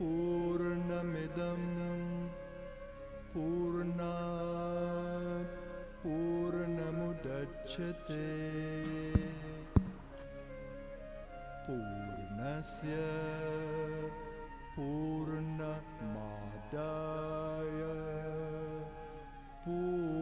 पूर्णमिदं पूर्णात् पूर्णमुदच्यते पूर्णस्य पूर्णमादाय पूर्णमेवावशिष्यते।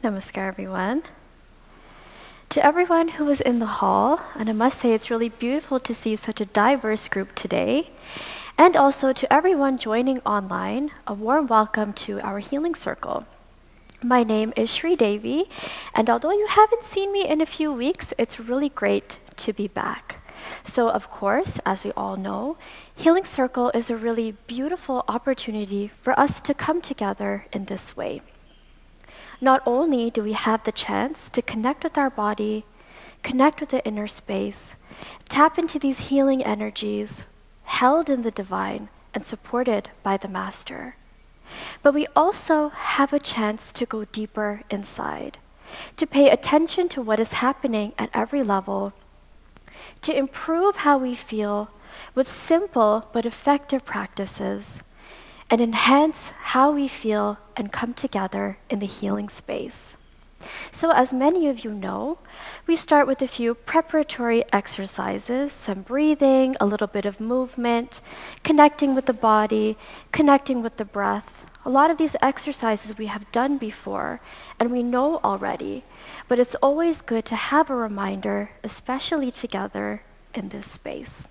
Namaskar, everyone. To everyone who was in the hall, and I must say it's really beautiful to see such a diverse group today, and also to everyone joining online, a warm welcome to our healing circle. My name is Sri Devi, and although you haven't seen me in a few weeks, it's really great to be back. So, of course, as we all know, Healing Circle is a really beautiful opportunity for us to come together in this way. Not only do we have the chance to connect with our body, connect with the inner space, tap into these healing energies held in the divine and supported by the Master, but we also have a chance to go deeper inside, to pay attention to what is happening at every level, to improve how we feel with simple but effective practices, and enhance how we feel and come together in the healing space. So, as many of you know, we start with a few preparatory exercises, some breathing, a little bit of movement, connecting with the body, connecting with the breath. A lot of these exercises we have done before and we know already, but it's always good to have a reminder, especially together in this space.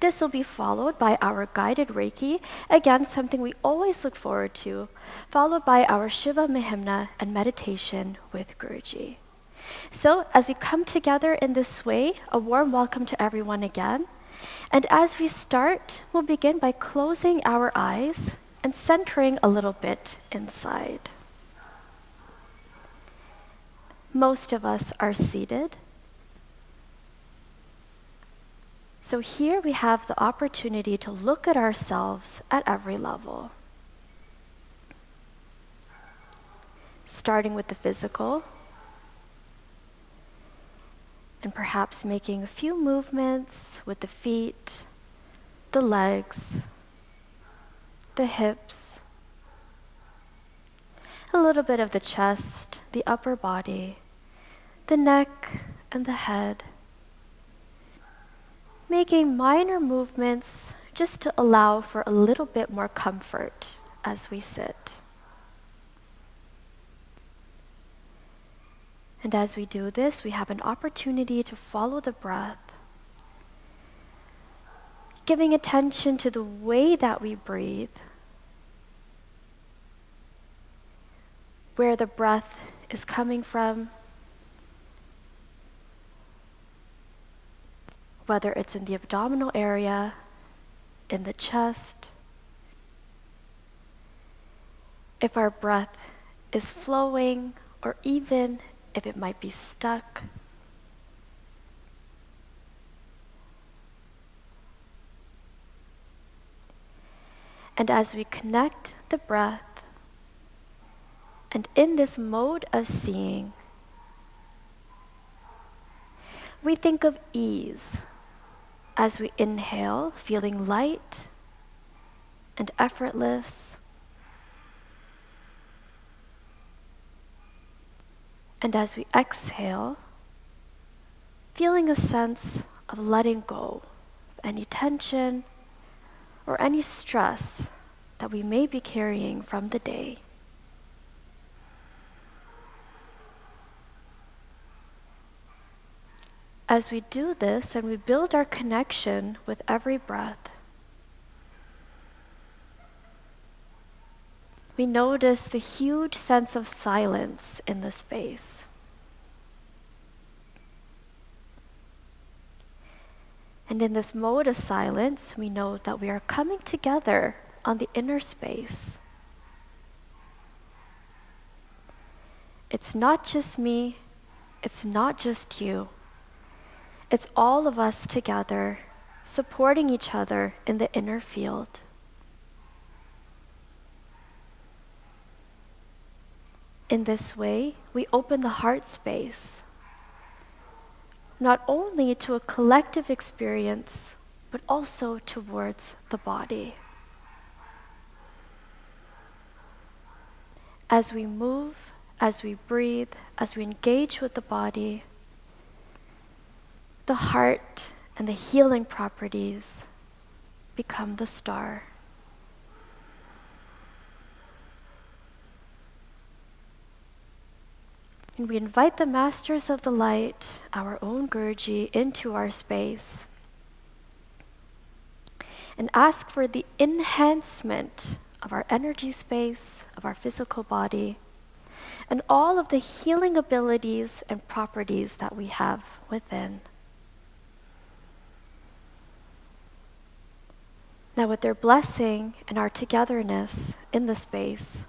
This will be followed by our guided reiki, again, something we always look forward to, followed by our Shiva Mahimnah and meditation with Guruji. So, as we come together in this way, a warm welcome to everyone again. And as we start, we'll begin by closing our eyes and centering a little bit inside. Most of us are seated. So here we have the opportunity to look at ourselves at every level. Starting with the physical, and perhaps making a few movements with the feet, the legs, the hips, a little bit of the chest, the upper body, the neck, and the head. Making minor movements just to allow for a little bit more comfort as we sit. And as we do this, we have an opportunity to follow the breath, giving attention to the way that we breathe, where the breath is coming from, whether it's in the abdominal area, in the chest, if our breath is flowing, or even if it might be stuck. And as we connect the breath, and in this mode of seeing, we think of ease as we inhale, feeling light and effortless. And as we exhale, feeling a sense of letting go of any tension or any stress that we may be carrying from the day. As we do this and we build our connection with every breath, we notice the huge sense of silence in the space. And in this mode of silence, we know that we are coming together on the inner space. It's not just me, it's not just you. It's all of us together, supporting each other in the inner field. In this way, we open the heart space, not only to a collective experience, but also towards the body. As we move, as we breathe, as we engage with the body, the heart and the healing properties become the star. And we invite the masters of the light, our own Guruji, into our space and ask for the enhancement of our energy space, of our physical body, and all of the healing abilities and properties that we have within. Now, with their blessing and our togetherness in the space,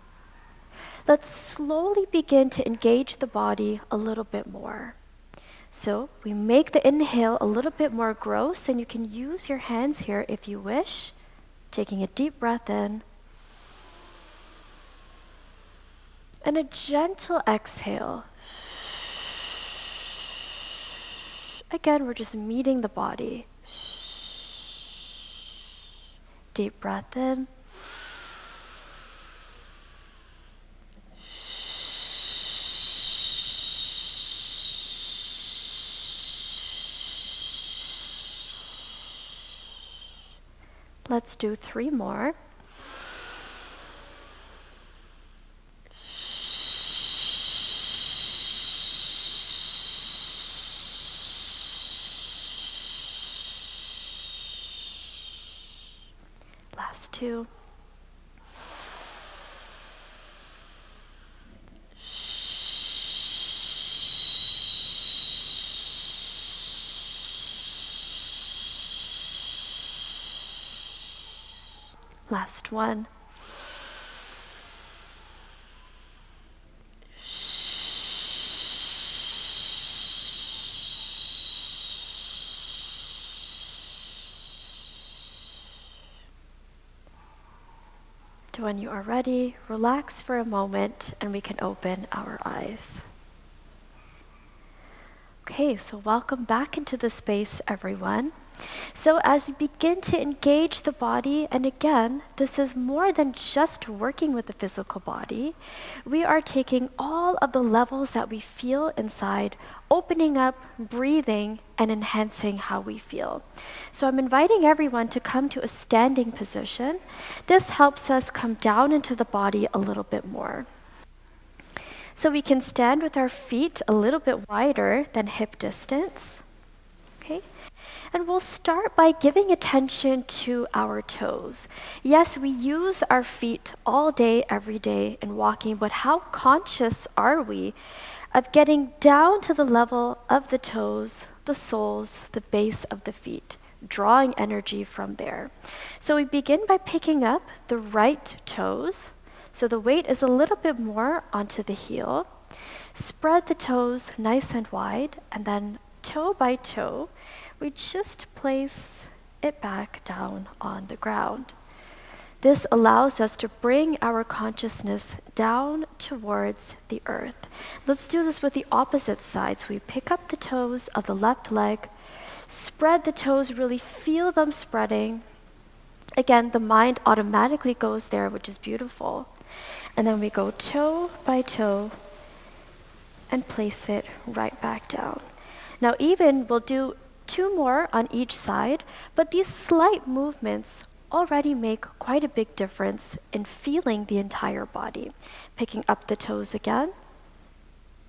let's slowly begin to engage the body a little bit more. So we make the inhale a little bit more gross, and you can use your hands here if you wish, taking a deep breath in. And a gentle exhale. Again, we're just meeting the body. Deep breath in. Let's do 3 more. Last 2. Last 1. When you are ready, relax for a moment and we can open our eyes. Okay, so welcome back into the space, everyone. So as we begin to engage the body, and again, this is more than just working with the physical body, we are taking all of the levels that we feel inside, opening up, breathing, and enhancing how we feel. So I'm inviting everyone to come to a standing position. This helps us come down into the body a little bit more. So we can stand with our feet a little bit wider than hip distance. Okay? And we'll start by giving attention to our toes. Yes, we use our feet all day, every day in walking, but how conscious are we of getting down to the level of the toes, the soles, the base of the feet, drawing energy from there? So we begin by picking up the right toes. So the weight is a little bit more onto the heel. Spread the toes nice and wide, and then toe by toe, we just place it back down on the ground. This allows us to bring our consciousness down towards the earth. Let's do this with the opposite side. So we pick up the toes of the left leg, spread the toes, really feel them spreading. Again, the mind automatically goes there, which is beautiful. And then we go toe by toe and place it right back down. Now we'll do 2 more on each side, but these slight movements already make quite a big difference in feeling the entire body. Picking up the toes again,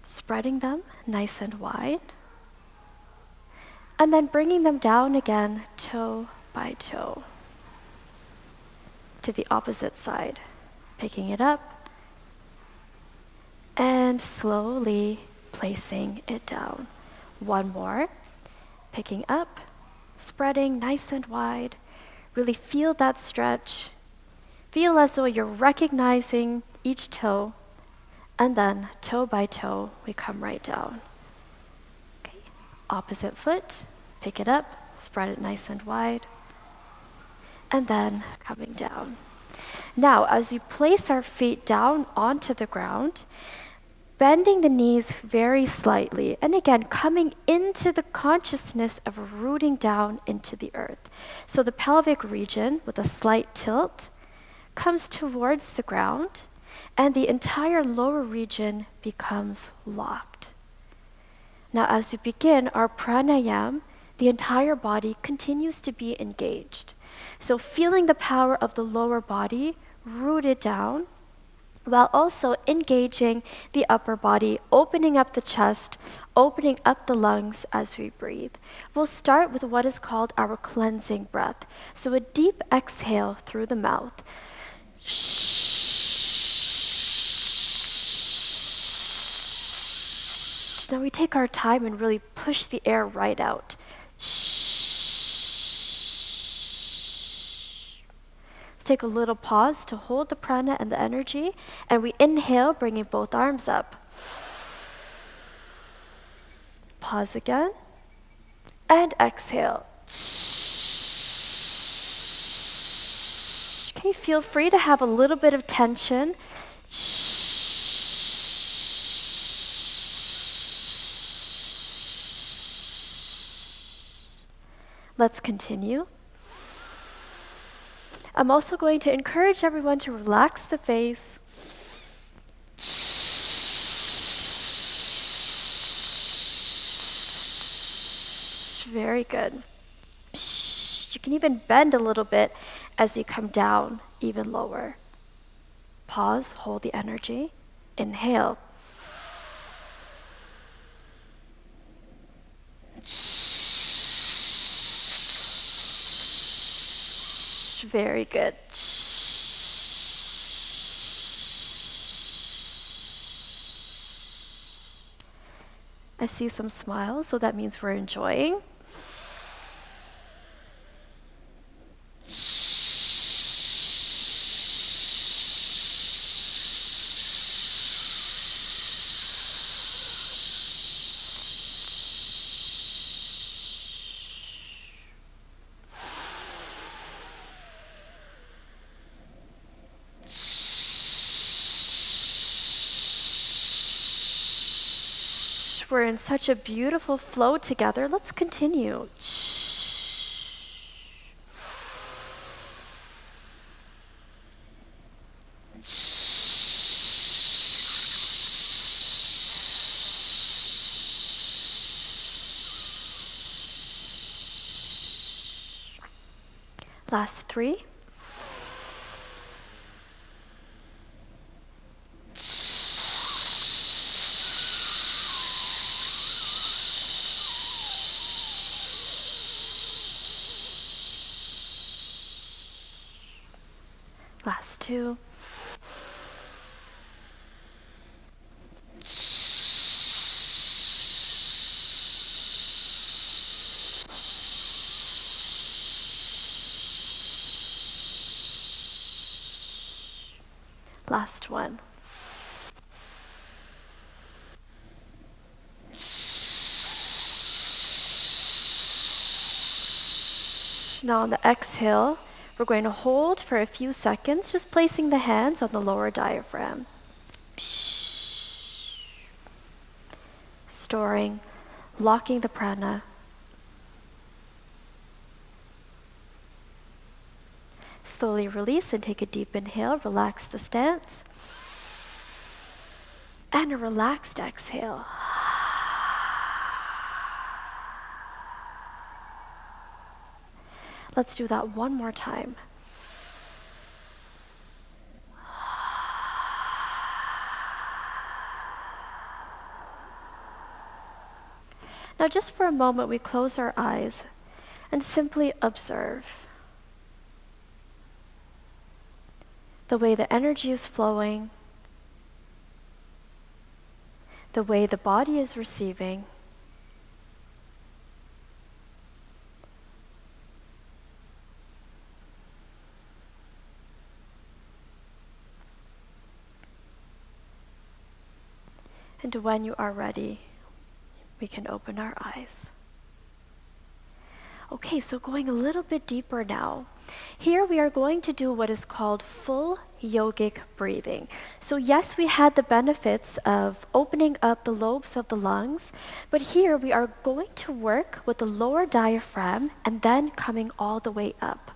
spreading them nice and wide, and then bringing them down again, toe by toe. To the opposite side, picking it up, and slowly placing it down. 1 more. Picking up, spreading nice and wide. Really feel that stretch. Feel as though you're recognizing each toe. And then toe by toe, we come right down. Okay. Opposite foot, pick it up, spread it nice and wide. And then coming down. Now, as we place our feet down onto the ground, bending the knees very slightly, and again, coming into the consciousness of rooting down into the earth. So the pelvic region, with a slight tilt, comes towards the ground, and the entire lower region becomes locked. Now, as we begin our pranayam, the entire body continues to be engaged. So feeling the power of the lower body rooted down, while also engaging the upper body, opening up the chest, opening up the lungs as we breathe. We'll start with what is called our cleansing breath. So a deep exhale through the mouth. Now we take our time and really push the air right out. Let's take a little pause to hold the prana and the energy, and we inhale, bringing both arms up. Pause again, and exhale. Okay, feel free to have a little bit of tension. Let's continue. I'm also going to encourage everyone to relax the face. Very good. You can even bend a little bit as you come down even lower. Pause, hold the energy. Inhale. Very good. I see some smiles, so that means we're enjoying. We're in such a beautiful flow together. Let's continue. Last 3. Last 2. Last 1. Now on the exhale, we're going to hold for a few seconds, just placing the hands on the lower diaphragm. Storing, locking the prana. Slowly release and take a deep inhale, relax the stance. And a relaxed exhale. Let's do that one more time. Now just for a moment, we close our eyes and simply observe the way the energy is flowing, the way the body is receiving. And when you are ready, we can open our eyes. Okay, so going a little bit deeper now. Here we are going to do what is called full yogic breathing. So yes, we had the benefits of opening up the lobes of the lungs, but here we are going to work with the lower diaphragm and then coming all the way up.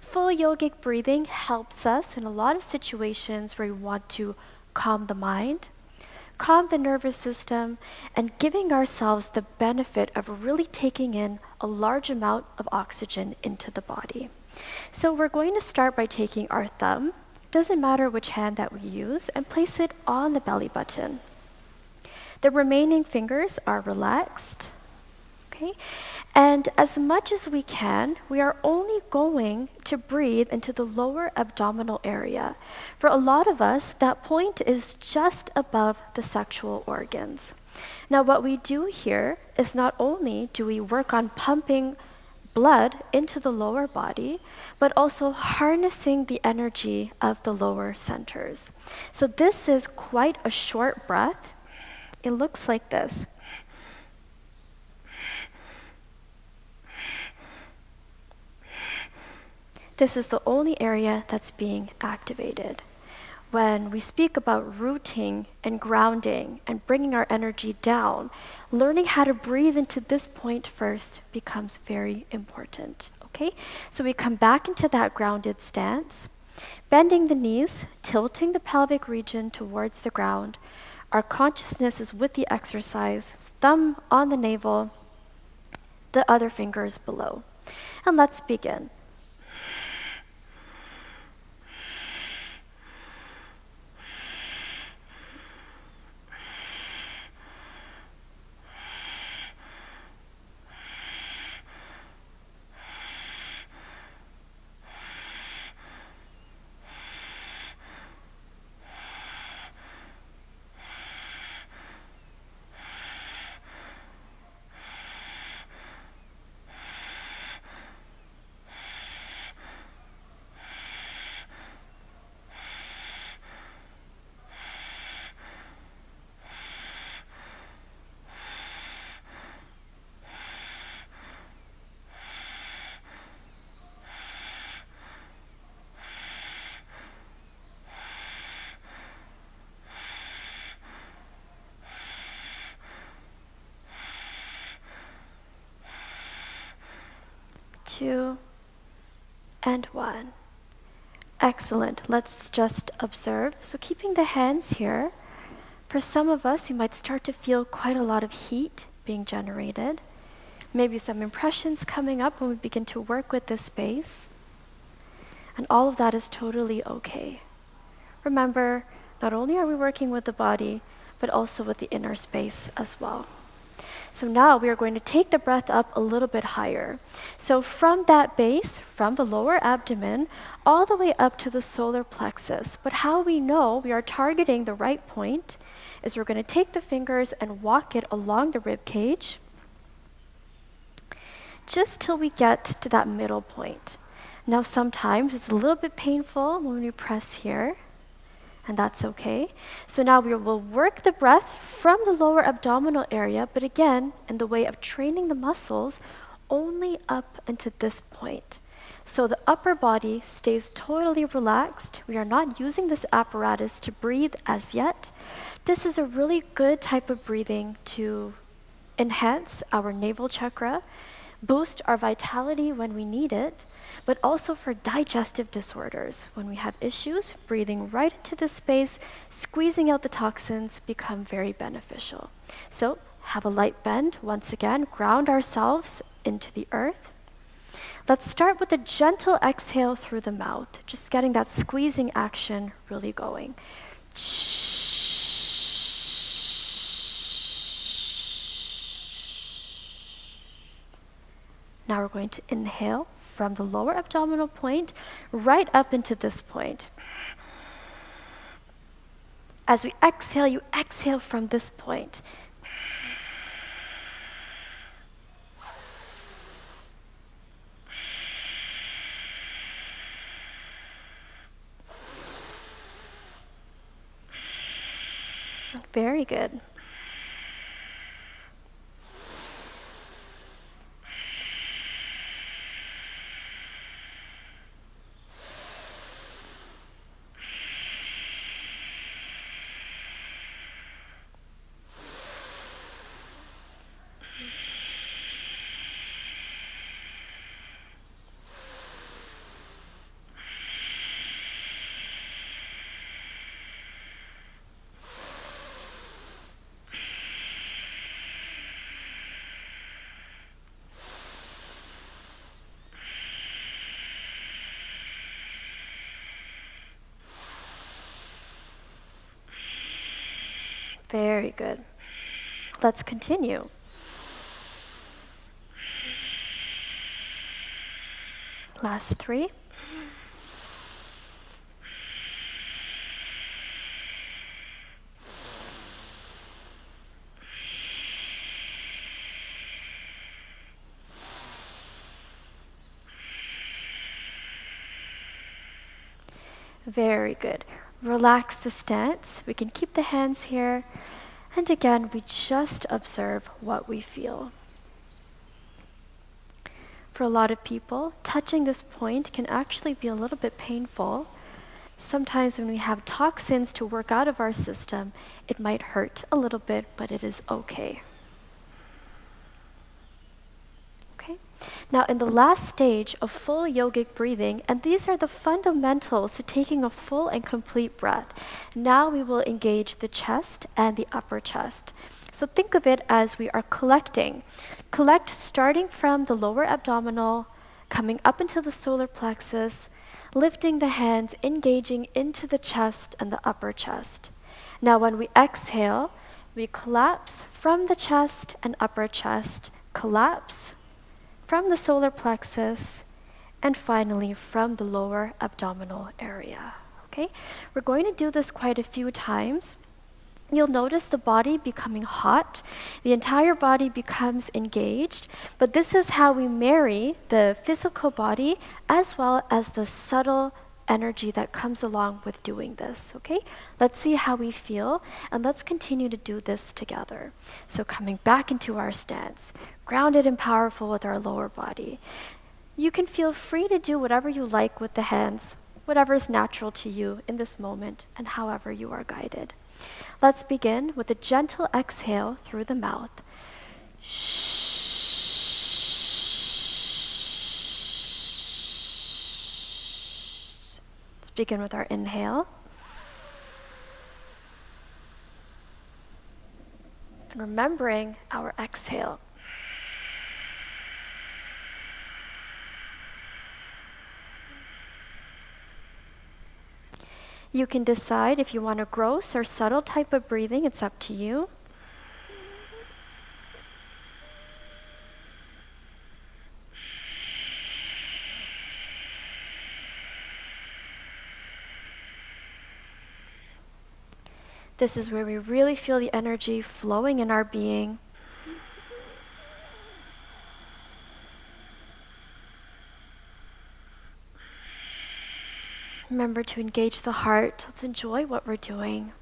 Full yogic breathing helps us in a lot of situations where we want to calm the mind, calm the nervous system, and giving ourselves the benefit of really taking in a large amount of oxygen into the body. So we're going to start by taking our thumb, doesn't matter which hand that we use, and place it on the belly button. The remaining fingers are relaxed, okay? And as much as we can, we are only going to breathe into the lower abdominal area. For a lot of us, that point is just above the sexual organs. Now, what we do here is not only do we work on pumping blood into the lower body, but also harnessing the energy of the lower centers. So this is quite a short breath. It looks like this. This is the only area that's being activated. When we speak about rooting and grounding and bringing our energy down, learning how to breathe into this point first becomes very important. Okay? So we come back into that grounded stance, bending the knees, tilting the pelvic region towards the ground. Our consciousness is with the exercise, thumb on the navel, the other fingers below. And let's begin. Two, and one. Excellent. Let's just observe. So keeping the hands here, for some of us, you might start to feel quite a lot of heat being generated. Maybe some impressions coming up when we begin to work with this space. And all of that is totally okay. Remember, not only are we working with the body, but also with the inner space as well. So now we are going to take the breath up a little bit higher. So from that base, from the lower abdomen, all the way up to the solar plexus. But how we know we are targeting the right point is we're going to take the fingers and walk it along the rib cage, just till we get to that middle point. Now sometimes it's a little bit painful when we press here, and that's okay. So now we will work the breath from the lower abdominal area, but again, in the way of training the muscles, only up into this point. So the upper body stays totally relaxed. We are not using this apparatus to breathe as yet. This is a really good type of breathing to enhance our navel chakra, boost our vitality when we need it, but also for digestive disorders. When we have issues, breathing right into this space, squeezing out the toxins become very beneficial. So have a light bend. Once again, ground ourselves into the earth. Let's start with a gentle exhale through the mouth, just getting that squeezing action really going. Now we're going to inhale from the lower abdominal point right up into this point. As we exhale, you exhale from this point. Very good. Very good. Let's continue. Last 3. Very good. Relax the stance. We can keep the hands here. And again, we just observe what we feel. For a lot of people, touching this point can actually be a little bit painful. Sometimes when we have toxins to work out of our system, it might hurt a little bit, but it is okay. Okay? Now, in the last stage of full yogic breathing, and these are the fundamentals to taking a full and complete breath, now we will engage the chest and the upper chest. So think of it as we are collecting. Collect starting from the lower abdominal, coming up into the solar plexus, lifting the hands, engaging into the chest and the upper chest. Now when we exhale, we collapse from the chest and upper chest, collapse from the solar plexus, and finally from the lower abdominal area. Okay? We're going to do this quite a few times. You'll notice the body becoming hot, the entire body becomes engaged, but this is how we marry the physical body as well as the subtle energy that comes along with doing this, okay? Let's see how we feel, and let's continue to do this together. So coming back into our stance, grounded and powerful with our lower body. You can feel free to do whatever you like with the hands, whatever is natural to you in this moment, and however you are guided. Let's begin with a gentle exhale through the mouth. Let's begin with our inhale. And remembering our exhale. You can decide if you want a gross or subtle type of breathing, it's up to you. This is where we really feel the energy flowing in our being. Remember to engage the heart. Let's enjoy what we're doing.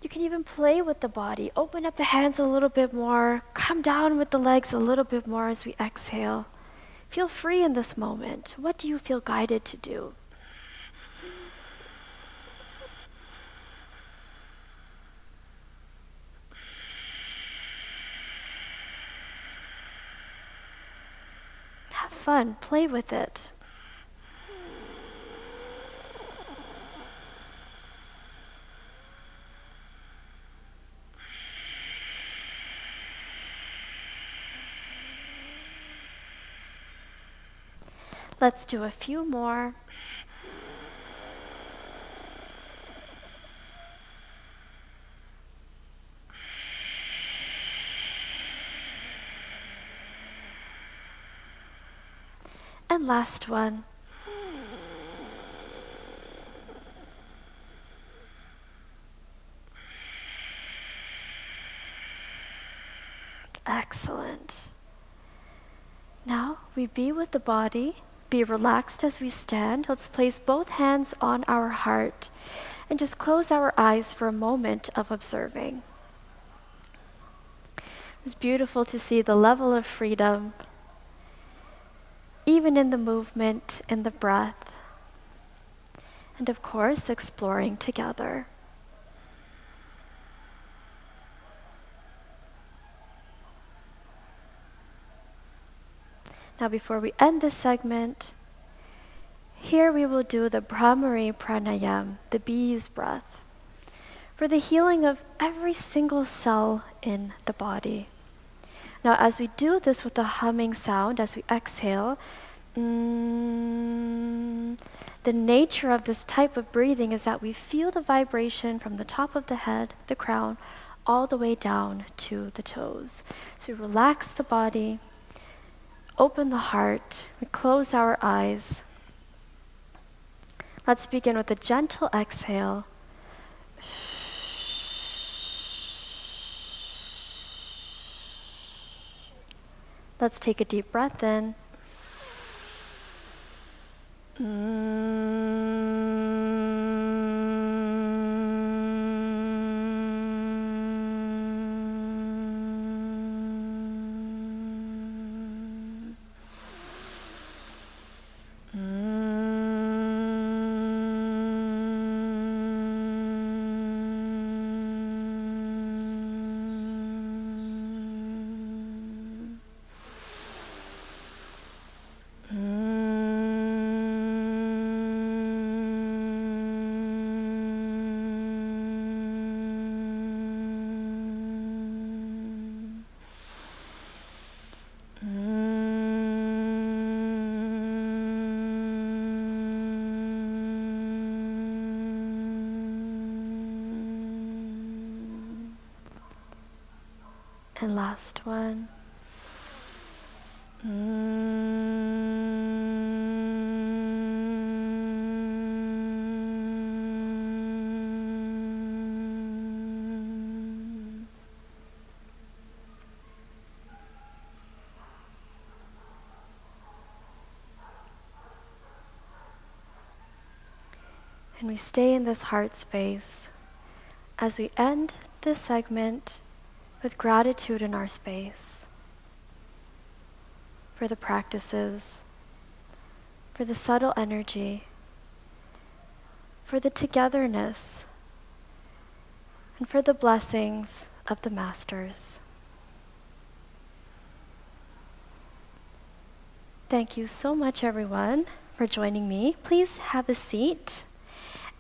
You can even play with the body. Open up the hands a little bit more. Come down with the legs a little bit more as we exhale. Feel free in this moment. What do you feel guided to do? Have fun. Play with it. Let's do a few more. And last one. Excellent. Now we be with the body. Be relaxed as we stand. Let's place both hands on our heart and just close our eyes for a moment of observing. It's beautiful to see the level of freedom, even in the movement, in the breath, and of course, exploring together. Now before we end this segment, here we will do the Brahmari Pranayam, the bee's breath, for the healing of every single cell in the body. Now as we do this with the humming sound, as we exhale, the the nature of this type of breathing is that we feel the vibration from the top of the head, the crown, all the way down to the toes. So relax the body, open the heart, we close our eyes. Let's begin with a gentle exhale. Let's take a deep breath in. And last one. And we stay in this heart space as we end this segment with gratitude in our space for the practices, for the subtle energy, for the togetherness, and for the blessings of the masters. Thank you so much, everyone, for joining me. Please have a seat.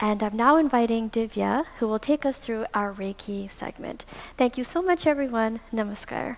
And I'm now inviting Divya, who will take us through our Reiki segment. Thank you so much, everyone. Namaskar.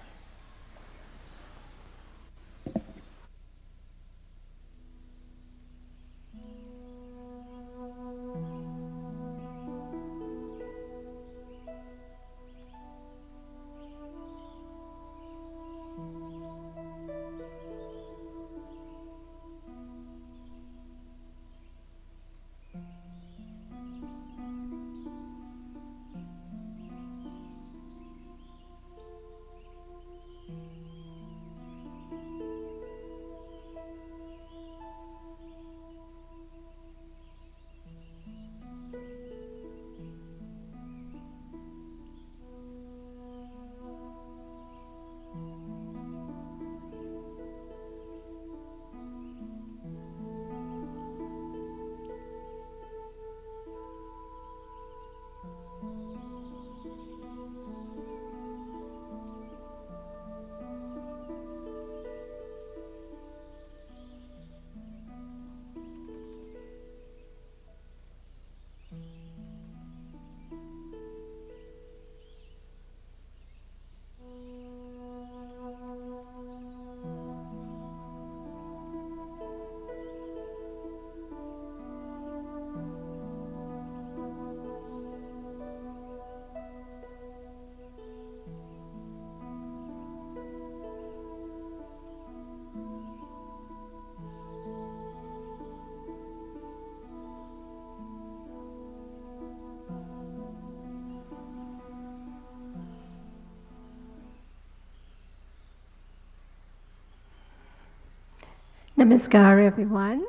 Namaskar, everyone,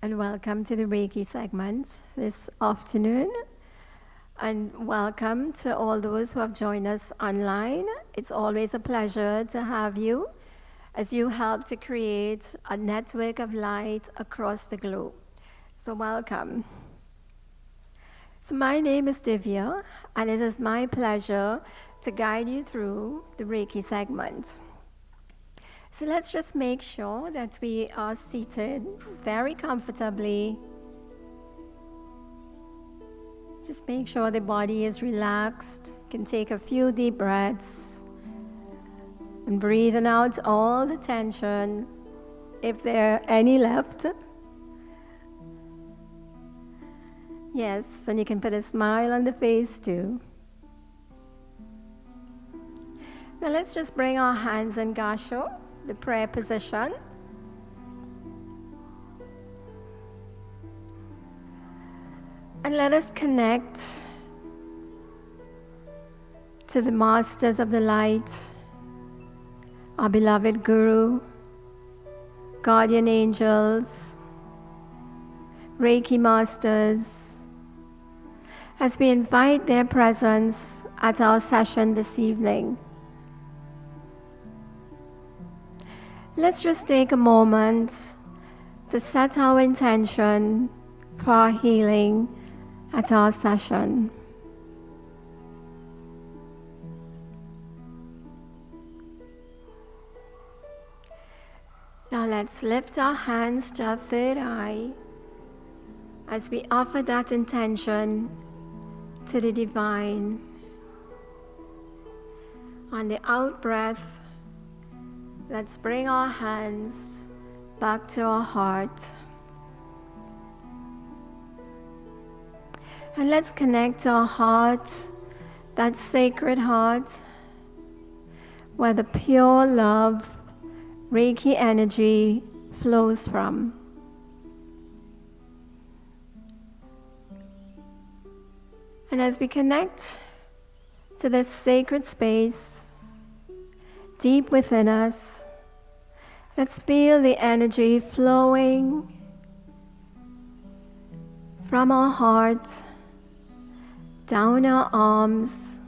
and welcome to the Reiki segment this afternoon. And welcome to all those who have joined us online. It's always a pleasure to have you as you help to create a network of light across the globe. So welcome. So my name is Divya, and it is my pleasure to guide you through the Reiki segment. So let's just make sure that we are seated very comfortably. Just make sure the body is relaxed. You can take a few deep breaths and breathing out all the tension, if there are any left. Yes, and you can put a smile on the face too. Now let's just bring our hands in Gasho, the prayer position. And let us connect to the Masters of the Light, our beloved Guru, guardian angels, Reiki Masters, as we invite their presence at our session this evening. Let's just take a moment to set our intention for our healing at our session. Now let's lift our hands to our third eye as we offer that intention to the Divine. On the out breath, let's bring our hands back to our heart. And let's connect to our heart, that sacred heart, where the pure love, Reiki energy flows from. And as we connect to this sacred space deep within us, let's feel the energy flowing from our heart, down our arms,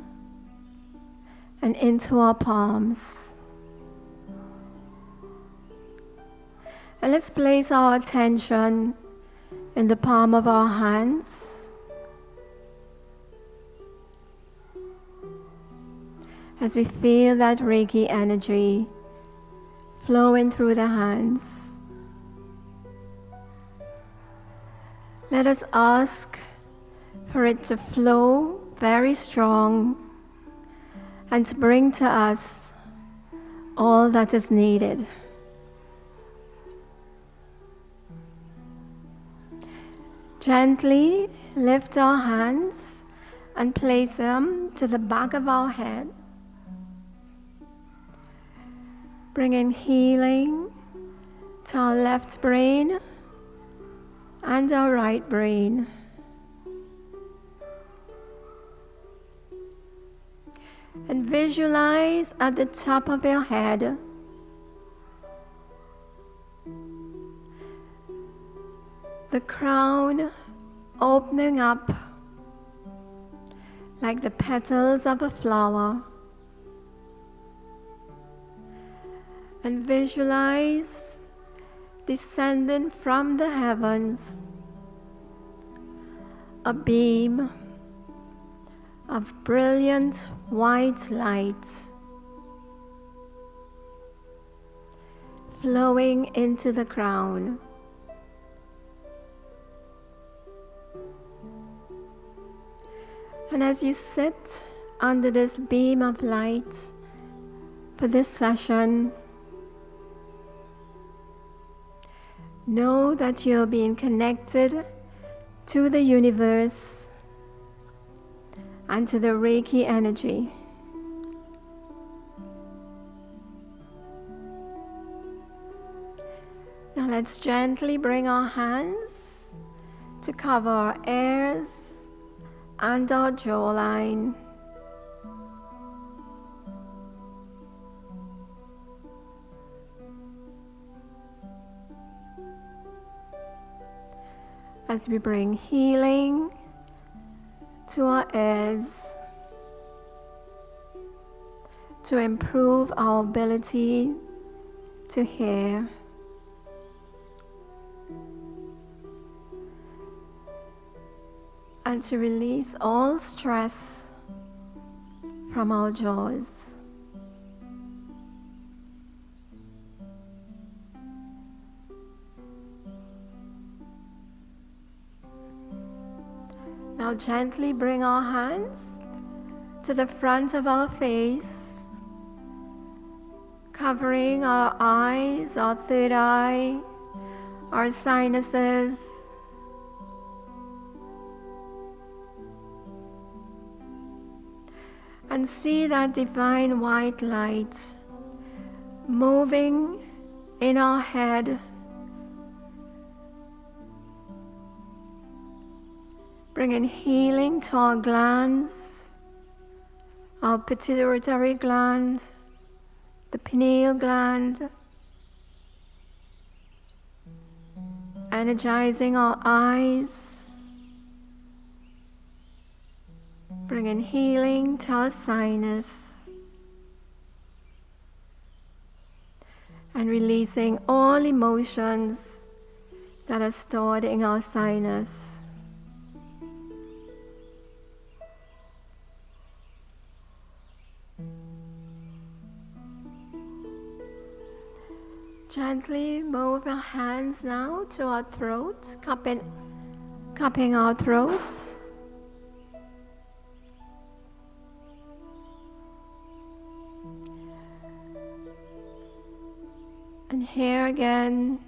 and into our palms. And let's place our attention in the palm of our hands. As we feel that Reiki energy flowing through the hands, let us ask for it to flow very strong and to bring to us all that is needed. Gently lift our hands and place them to the back of our head, bringing healing to our left brain and our right brain. And visualize at the top of your head the crown opening up like the petals of a flower. And visualize descending from the heavens a beam of brilliant white light flowing into the crown. And as you sit under this beam of light for this session, know that you're being connected to the universe and to the Reiki energy. Now let's gently bring our hands to cover our ears and our jawline. As we bring healing to our ears, to improve our ability to hear. And to release all stress from our jaws. Now gently bring our hands to the front of our face, covering our eyes, our third eye, our sinuses, and see that divine white light moving in our head, bringing healing to our glands, our pituitary gland, the pineal gland, energizing our eyes, bringing healing to our sinus, and releasing all emotions that are stored in our sinus. Gently move our hands now to our throat, cupping our throat. And here again,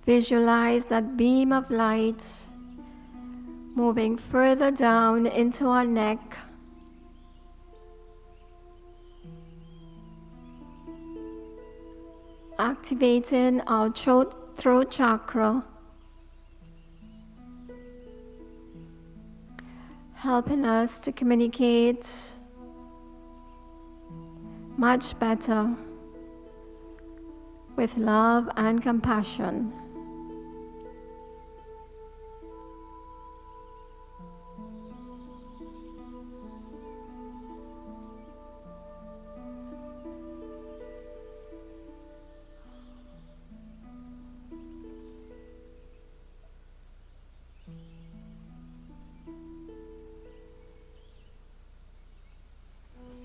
visualize that beam of light moving further down into our neck, activating our throat chakra, helping us to communicate much better with love and compassion.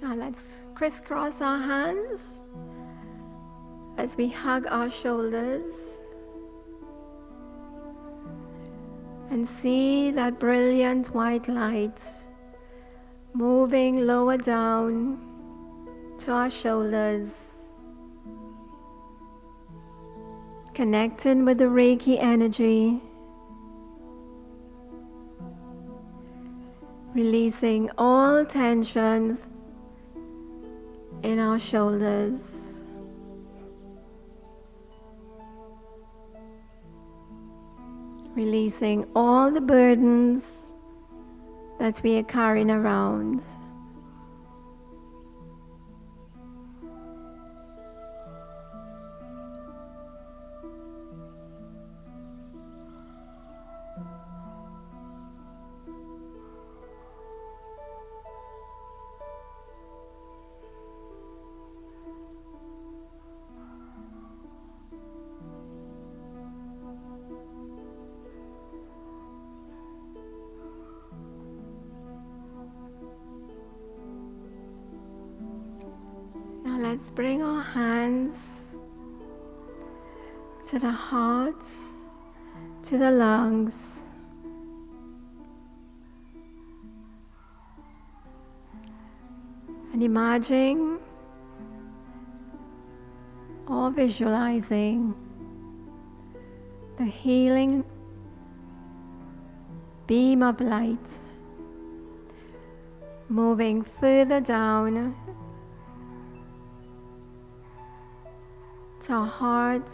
Now let's crisscross our hands as we hug our shoulders and see that brilliant white light moving lower down to our shoulders, connecting with the Reiki energy, releasing all tensions in our shoulders. Releasing all the burdens that we are carrying around. Let's bring our hands to the heart, to the lungs. And imagine or visualizing the healing beam of light moving further down to our heart,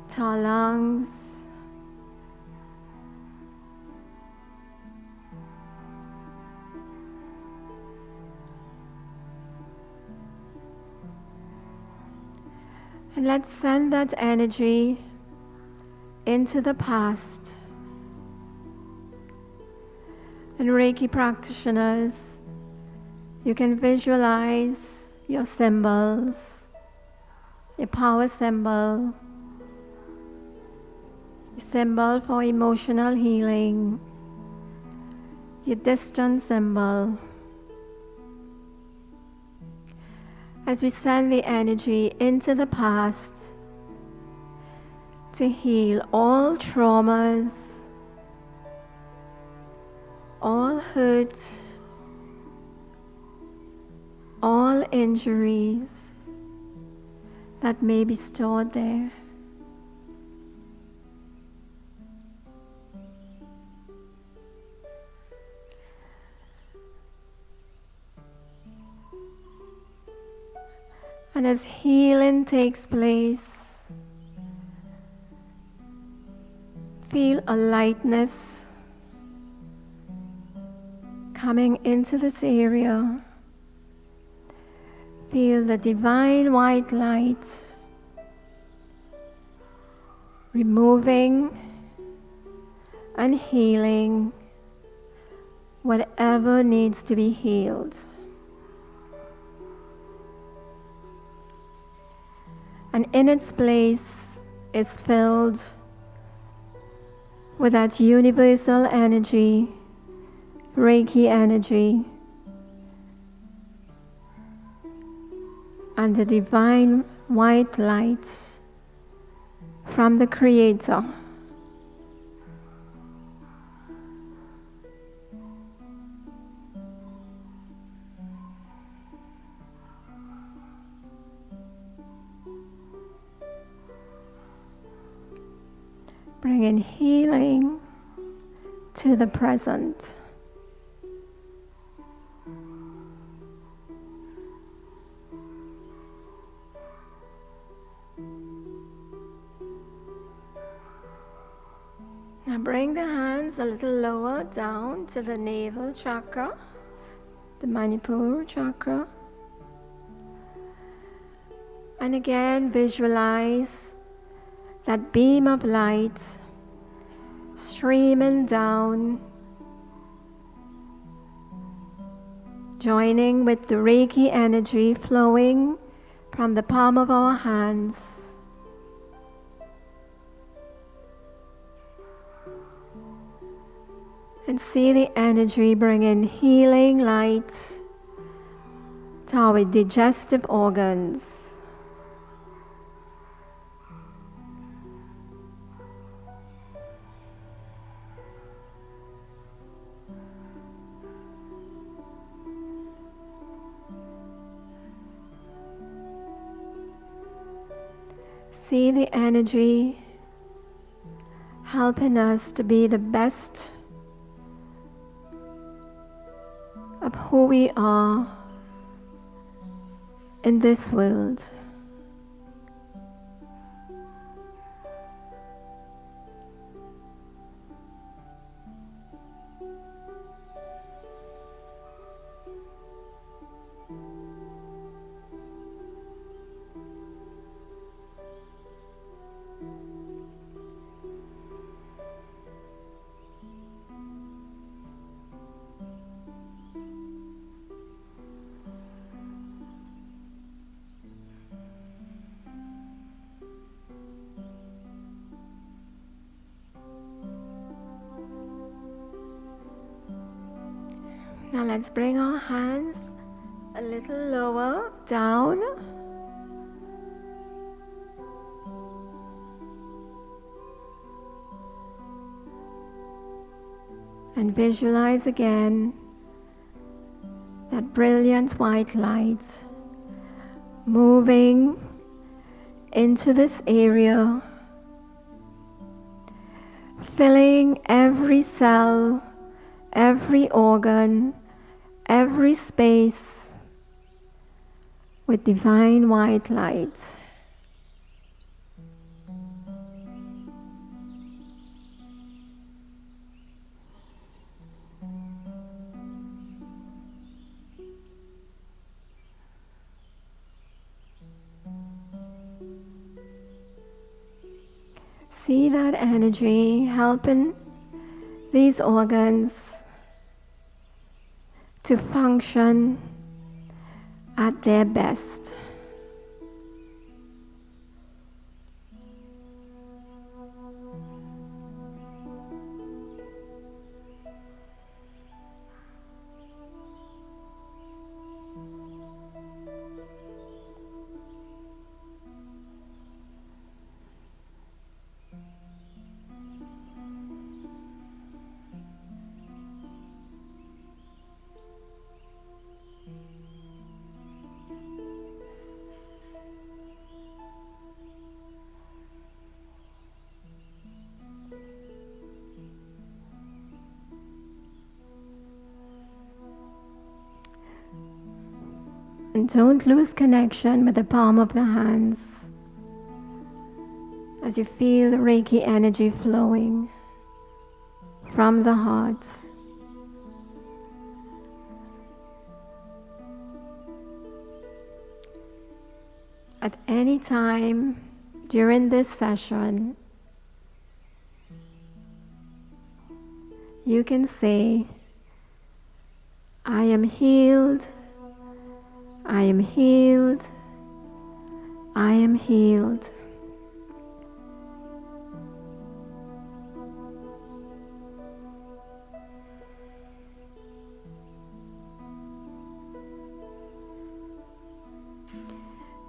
to our lungs, and let's send that energy into the past. And Reiki practitioners, you can visualize your symbols, your power symbol, your symbol for emotional healing, your distance symbol. As we send the energy into the past to heal all traumas, all hurt, all injuries that may be stored there. And as healing takes place, feel a lightness coming into this area. Feel the divine white light removing and healing whatever needs to be healed. And in its place is filled with that universal energy, Reiki energy, and the divine white light from the Creator. Bringing healing to the present. Now bring the hands a little lower down to the navel chakra, the Manipur chakra. And again visualize that beam of light streaming down, joining with the Reiki energy flowing from the palm of our hands. And see the energy bringing healing light to our digestive organs. See the energy helping us to be the best of who we are in this world. Now let's bring our hands a little lower down. And visualize again that brilliant white light moving into this area, filling every cell, every organ, every space with divine white light. See that energy helping these organs to function at their best. And don't lose connection with the palm of the hands as you feel the Reiki energy flowing from the heart. At any time during this session, you can say, I am healed, I am healed, I am healed.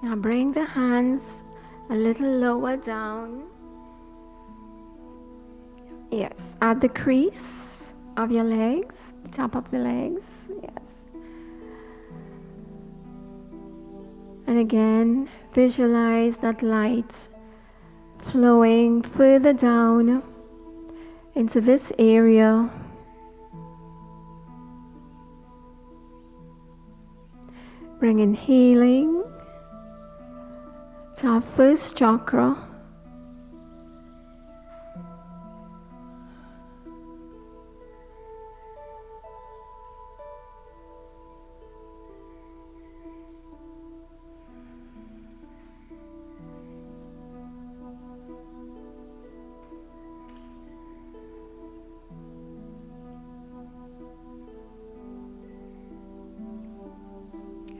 Now bring the hands a little lower down. Yes, at the crease of your legs, the top of the legs. Yes. And again, visualize that light flowing further down into this area. Bringing healing to our first chakra.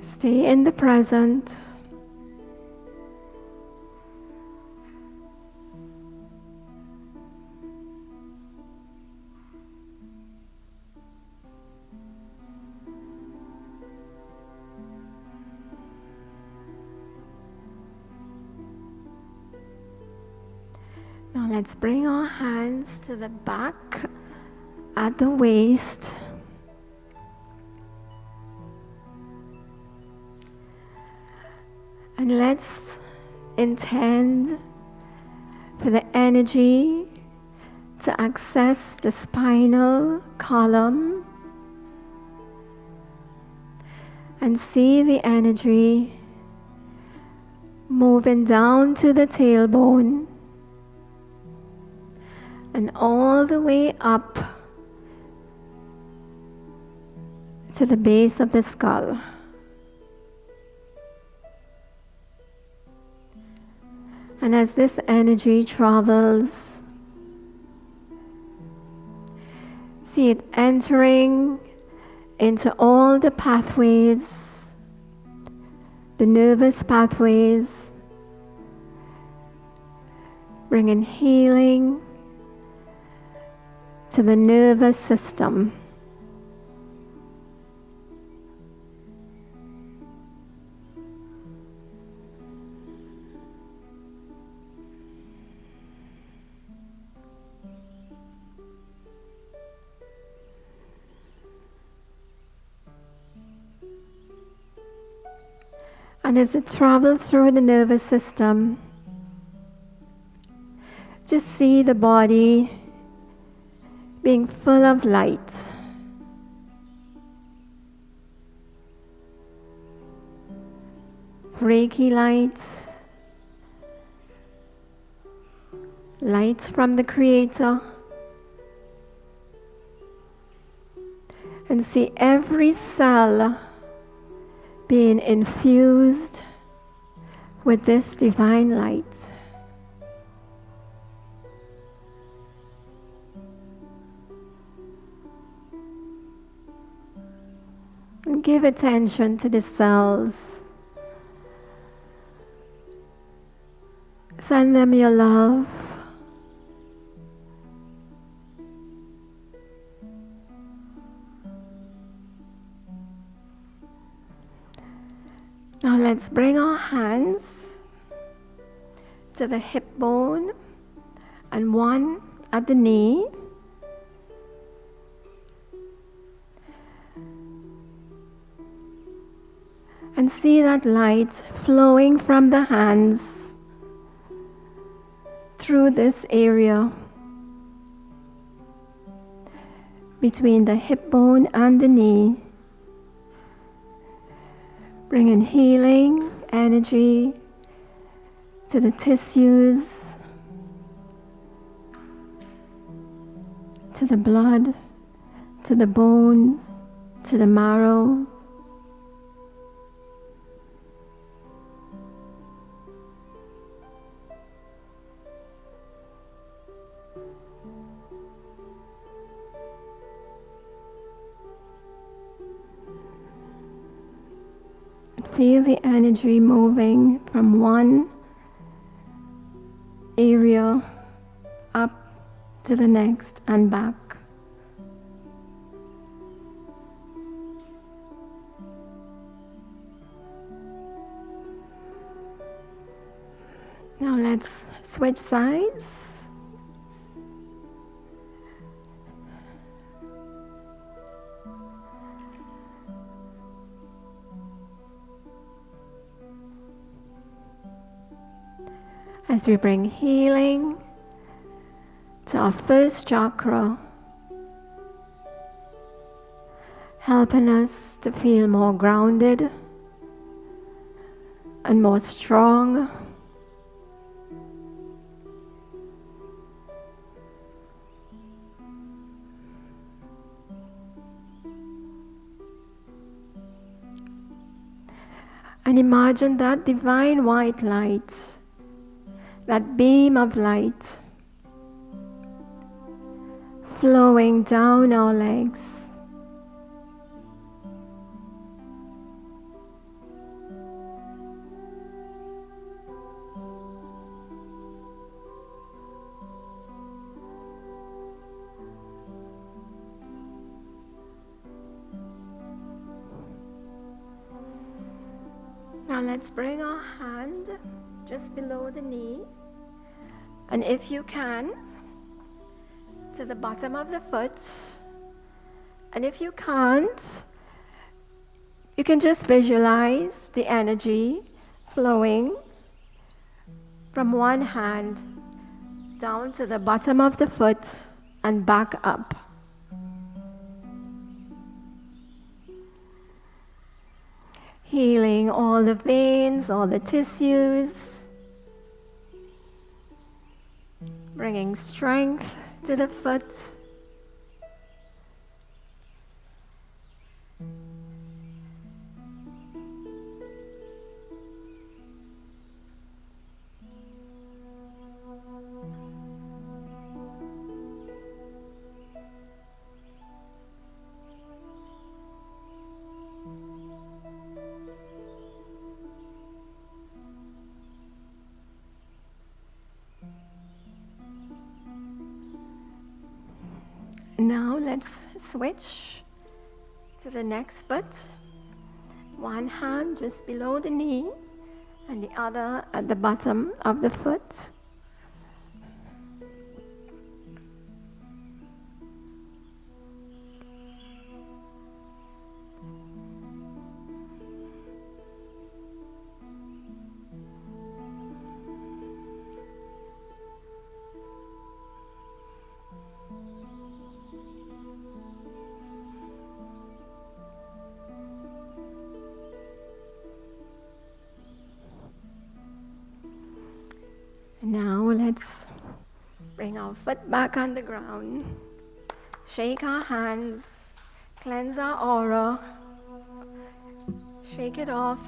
Stay in the present. Now let's bring our hands to the back at the waist. And let's intend for the energy to access the spinal column and see the energy moving down to the tailbone and all the way up to the base of the skull. And as this energy travels, see it entering into all the pathways, the nervous pathways, bringing healing to the nervous system. And as it travels through the nervous system, just see the body being full of light. Reiki light, light from the Creator. And see every cell being infused with this divine light. And give attention to the cells. Send them your love. Now let's bring our hands to the hip bone and one at the knee. And see that light flowing from the hands through this area between the hip bone and the knee, bringing healing energy to the tissues, to the blood, to the bone, to the marrow. Feel the energy moving from one area up to the next and back. Now let's switch sides. As we bring healing to our first chakra, helping us to feel more grounded and more strong. And imagine that divine white light, that beam of light flowing down our legs, now let's bring our hand just below the knee, and if you can, to the bottom of the foot. And if you can't, you can just visualize the energy flowing from one hand down to the bottom of the foot and back up. Healing all the veins, all the tissues, bringing strength to the foot. Now let's switch to the next foot. One hand just below the knee and the other at the bottom of the foot. Now let's bring our foot back on the ground, shake our hands, cleanse our aura, shake it off.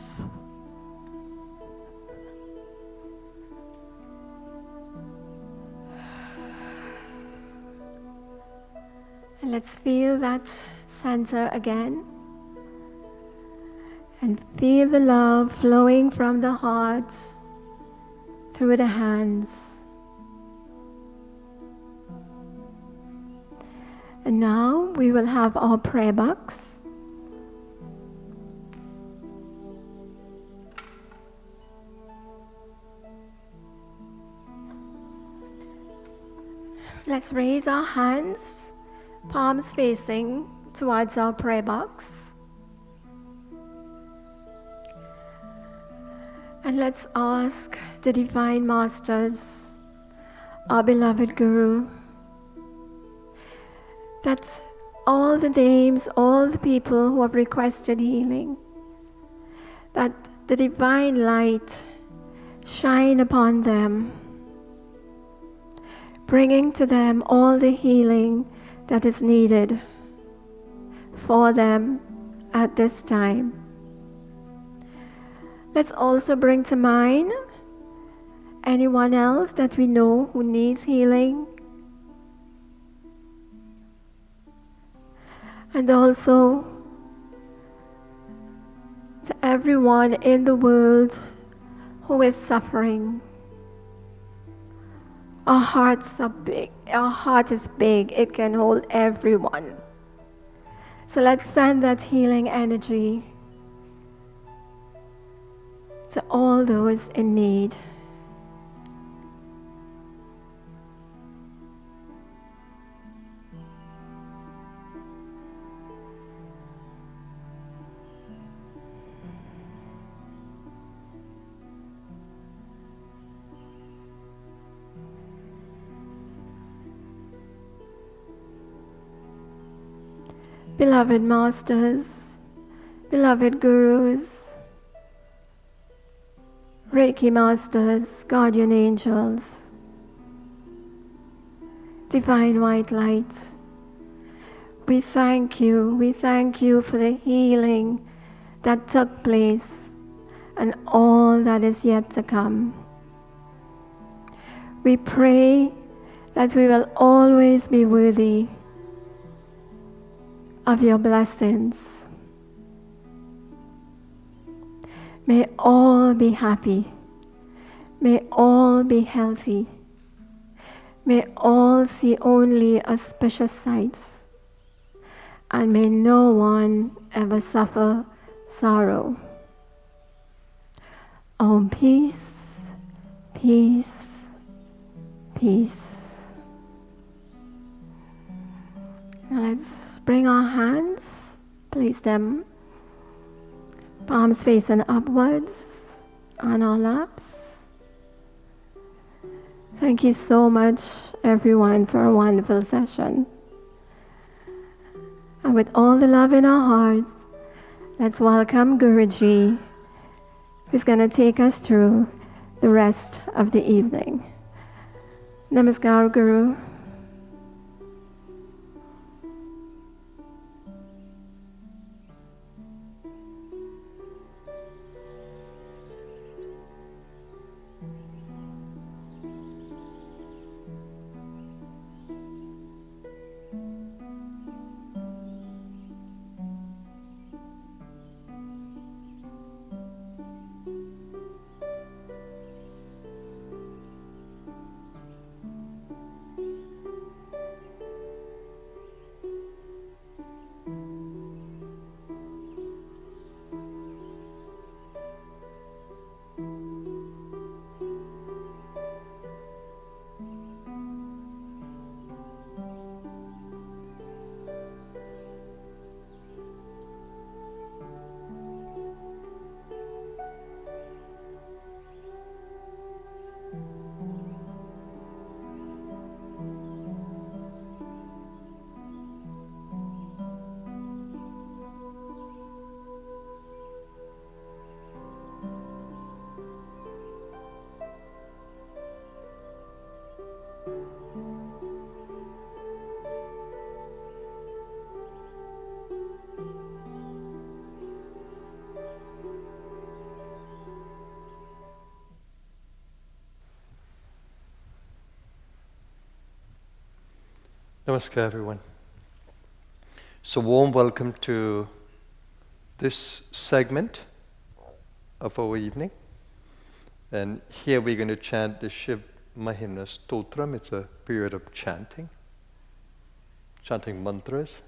And let's feel that center again. And feel the love flowing from the heart through the hands. And now we will have our prayer box. Let's raise our hands, palms facing towards our prayer box. And let's ask the Divine Masters, our beloved Guru, that all the names, all the people who have requested healing, that the divine light shine upon them, bringing to them all the healing that is needed for them at this time. Let's also bring to mind anyone else that we know who needs healing, and also to everyone in the world who is suffering. Our hearts are big. Our heart is big. It can hold everyone. So let's send that healing energy to all those in need. Beloved masters, beloved gurus, Reiki masters, guardian angels, divine white light, we thank you for the healing that took place and all that is yet to come. We pray that we will always be worthy of your blessings. May all be happy. May all be healthy. May all see only auspicious sights. And may no one ever suffer sorrow. Oh, peace, peace, peace. Now let's bring our hands, place them palms facing upwards on our laps. Thank you so much, everyone, for a wonderful session. And with all the love in our hearts, let's welcome Guruji, who's going to take us through the rest of the evening. Namaskar, Guru. Namaskar, everyone. So warm welcome to this segment of our evening. And here we're going to chant the Shiva Mahimnah Stotram. It's a period of chanting mantras.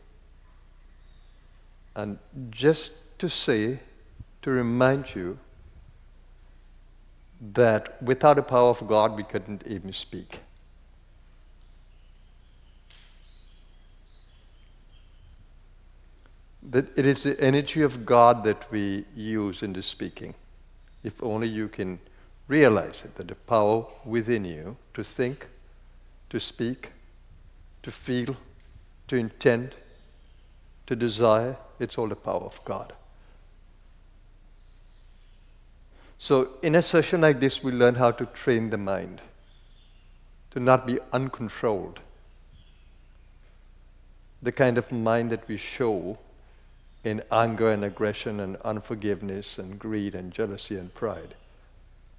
And just to remind you that without the power of God, we couldn't even speak. That it is the energy of God that we use in the speaking. If only you can realize it, that the power within you to think, to speak, to feel, to intend, to desire, it's all the power of God. So in a session like this, we learn how to train the mind to not be uncontrolled. The kind of mind that we show in anger and aggression and unforgiveness and greed and jealousy and pride.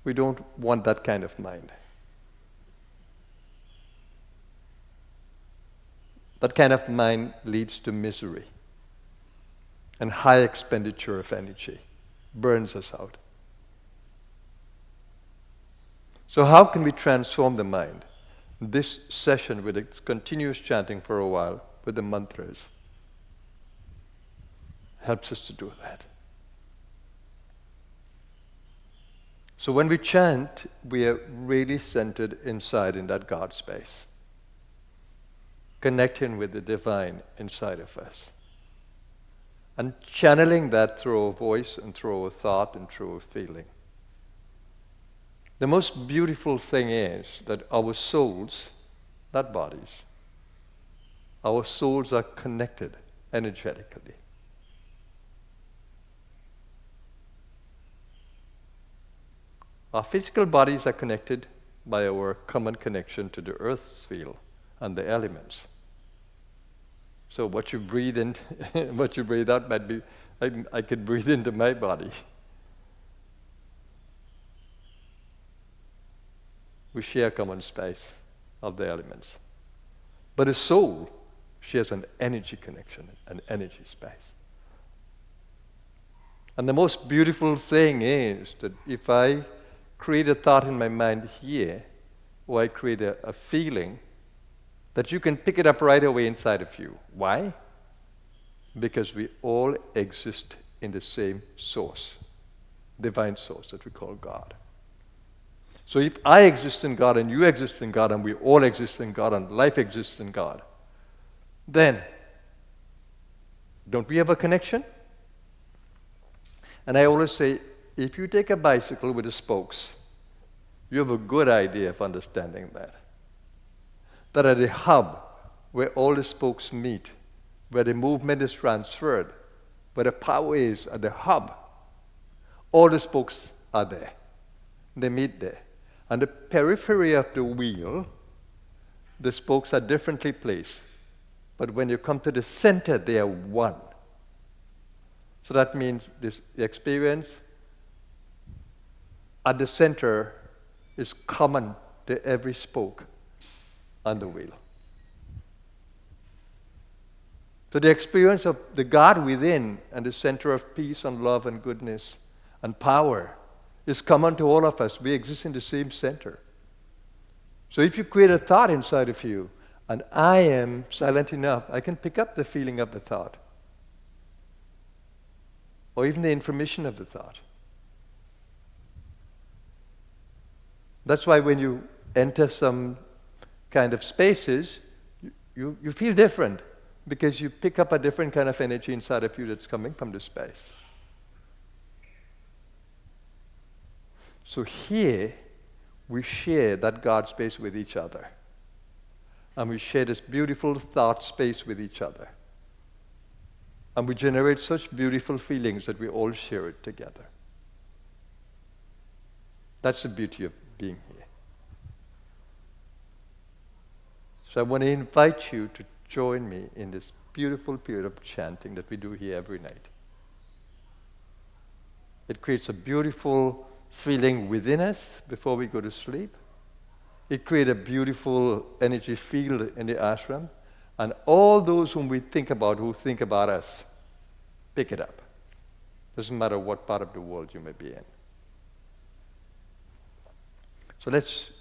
We don't want that kind of mind. That kind of mind leads to misery and high expenditure of energy, burns us out. So how can we transform the mind? This session with its continuous chanting for a while with the mantras helps us to do that. So when we chant, we are really centered inside in that God space, connecting with the divine inside of us, and channeling that through our voice and through our thought and through our feeling. The most beautiful thing is that our souls, not bodies, our souls are connected energetically. Our physical bodies are connected by our common connection to the earth's field and the elements. So what you breathe in, what you breathe out might be, I could breathe into my body. We share common space of the elements. But a soul shares an energy connection, an energy space. And the most beautiful thing is that if I create a thought in my mind here, or I create a feeling, that you can pick it up right away inside of you. Why? Because we all exist in the same source, divine source that we call God. So if I exist in God and you exist in God and we all exist in God and life exists in God, then don't we have a connection? And I always say, if you take a bicycle with the spokes, you have a good idea of understanding that. That at the hub, where all the spokes meet, where the movement is transferred, where the power is at the hub, all the spokes are there. They meet there. And the periphery of the wheel, the spokes are differently placed. But when you come to the center, they are one. So that means this experience at the center is common to every spoke on the wheel. So the experience of the God within and the center of peace and love and goodness and power is common to all of us. We exist in the same center. So if you create a thought inside of you, and I am silent enough, I can pick up the feeling of the thought, or even the information of the thought. That's why when you enter some kind of spaces, you feel different, because you pick up a different kind of energy inside of you that's coming from the space. So here, we share that God space with each other. And we share this beautiful thought space with each other. And we generate such beautiful feelings that we all share it together. That's the beauty of being here. So I want to invite you to join me in this beautiful period of chanting that we do here every night. It creates a beautiful feeling within us before we go to sleep. It creates a beautiful energy field in the ashram. And all those whom we think about, who think about us, pick it up. Doesn't matter what part of the world you may be in. So let's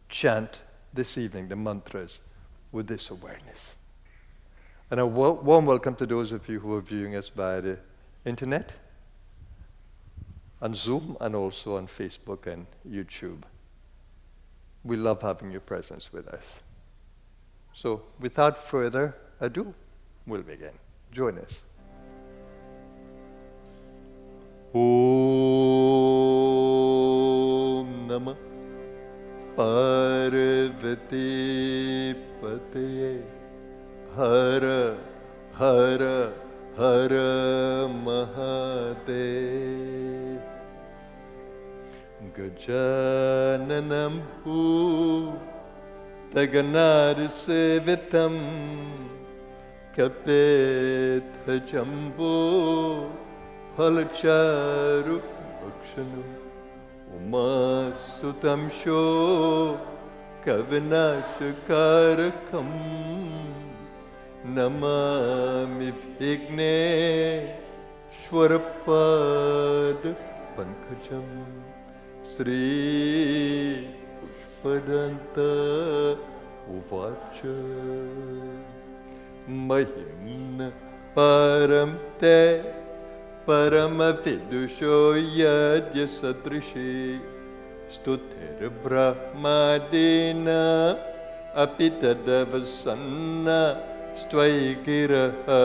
chant this evening the mantras with this awareness. And a warm welcome to those of you who are viewing us via the internet, on Zoom, and also on Facebook and YouTube. We love having your presence with us. So without further ado, we'll begin. Join us. Om Namah Parvati Pataye Hara Hara Hara Mahadev Gajananam Bhutaganasevitam Kapetha Jambo Palacharu Bhakshanam Umasutam Sho Kavinashakarakam Namami Vigne Shwarapad Pankajam Sri Pushpadanta Uvacha Mahimnah Param Te Paramavidusho Yadya Satrishi Stutir Brahmadina Apitadavasanna Stvaikiraha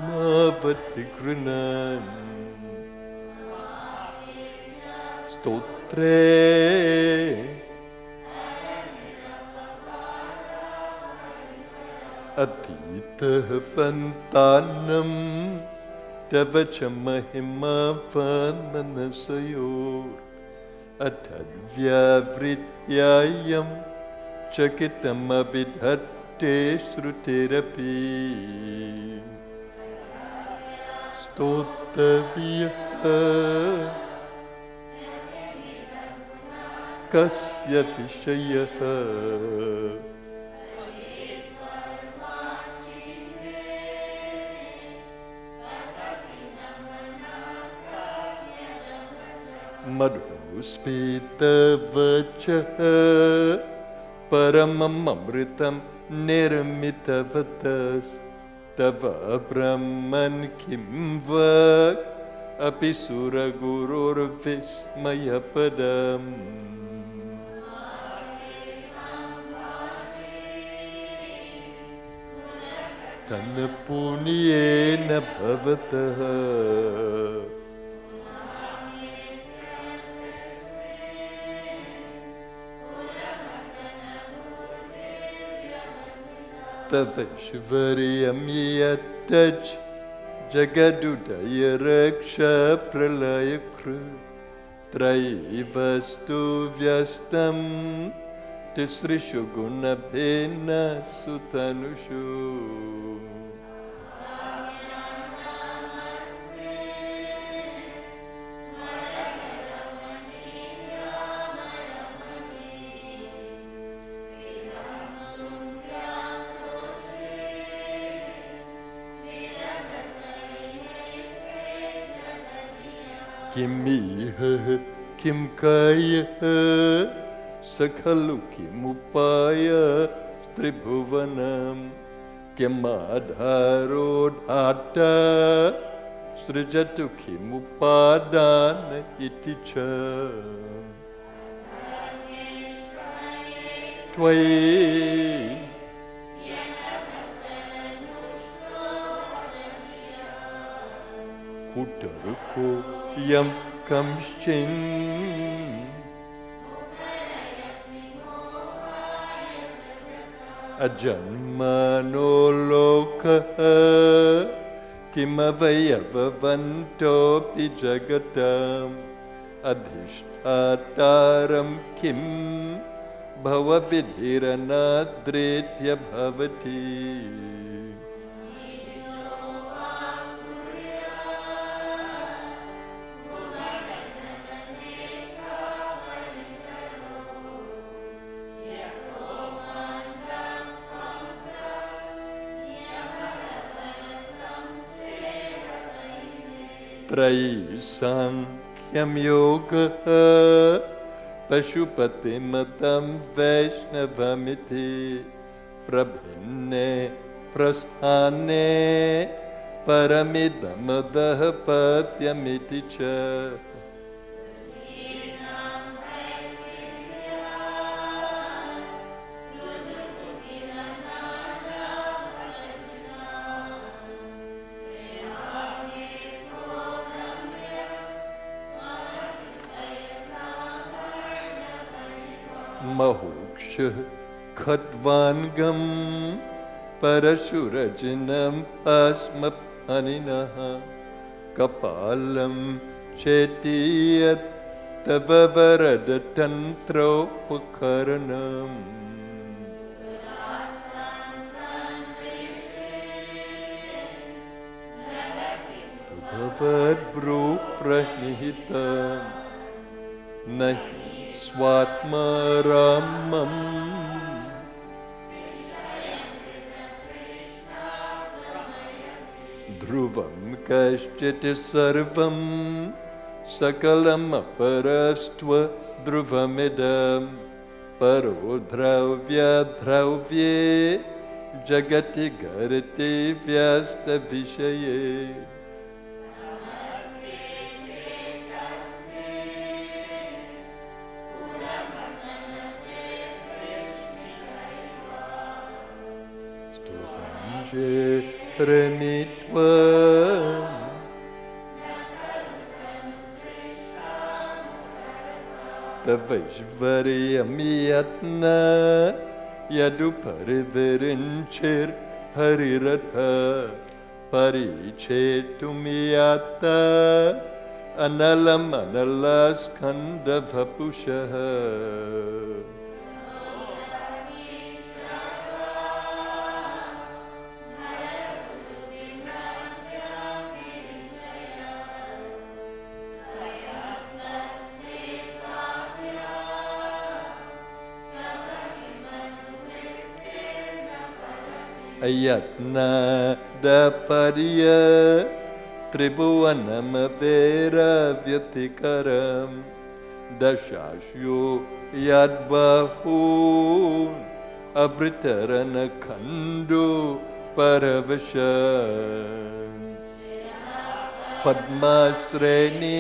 Mavati Krinan Stotre Atita Pantanam Tavacha Mahima Vananasayor Atadvya Vrityayam Chakitam Abhidhatte Shrutirapi Stotavya Kasya Vishayaha Madhuspita Vachaha Paramam Amritam Nirmitavatas Tava Brahman Kimvak Apisura Gurur Vismayapadam Tanapuniyena Bhavataha Tavashvariyam Yataj Jagadudaya Raksha Pralaya Kru Traivastu Vyastam Tisrishu Gunabhena Sutanushu Kimiha Kim Kaya Sakhalu Kimupaya Tribhuvanam Kimadharodhata Srijatu Kimupadana Iticha Tvai Kutaruko Yam Kamshin Ajanmano Lokaha Kimavayavavanto Pijagatam Adhishtataram Kim Bhavavidhiranadritya Bhavati Traisankyam Yoga Pashupati Matam Vaishnavamiti Prabhinne Prasthane Paramidamadaha Patyamiti Cha Mahoksha Khatvangam Parashurajinam Asmapaninaha Kapalam Chetiyat Tavavaradatantropakaranam Bhavadbru Pranihitam Nahi Swatma Ramam Dhruvam Kashchit Sarvam Sakalam Aparastva Dhruvamidam Paro Dravya Dravye Jagati Garati Vyasta Vishaye Premitva Tavaishvariyam yatna Yadu parivirinchir hariratha Parichetumiyata Analam analaskanda vapushaha Ayatna daparya Tribhuvanamapera vyatikaram Dashashyo yadbahu Abritarana khandu paravashan Padmasreni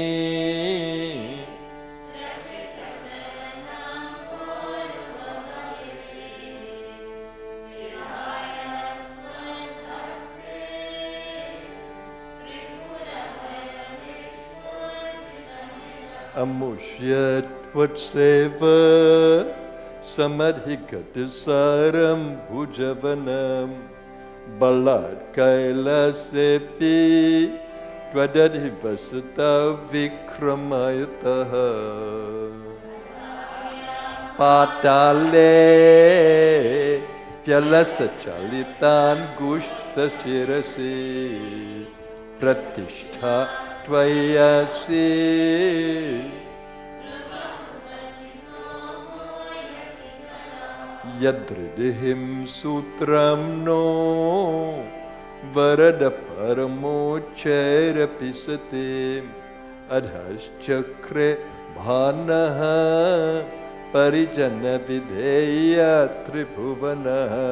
Amushyat vatseva samadhikatisaram bhujavanam balat kailasepi tvadadhivasata vikramayataha patale pyalasachalitan gushta shirasi pratishtha Tvayasi Yadridhim sutram no Varada paramo chaira pisate Adhas chakre bhanaha Parijana videya tribhuvanaha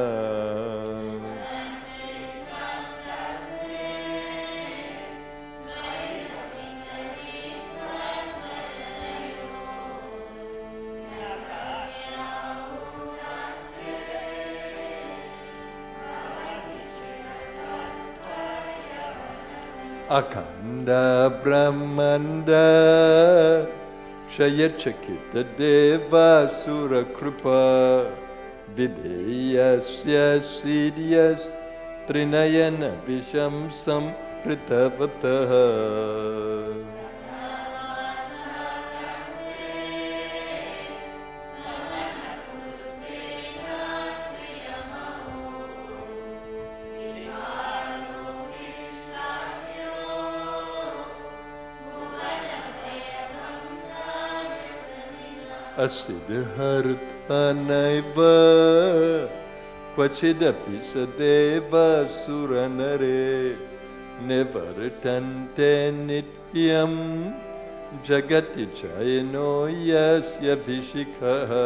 Akhanda Brahmanda Shayachakita Deva Sura Krupa Videyasya Siddhyas Trinayana Vishamsam Pritavataha Asidharthanaiva Pachidapi sadeva suranare Nevartante nityam Jagati chayano yasya vishikaha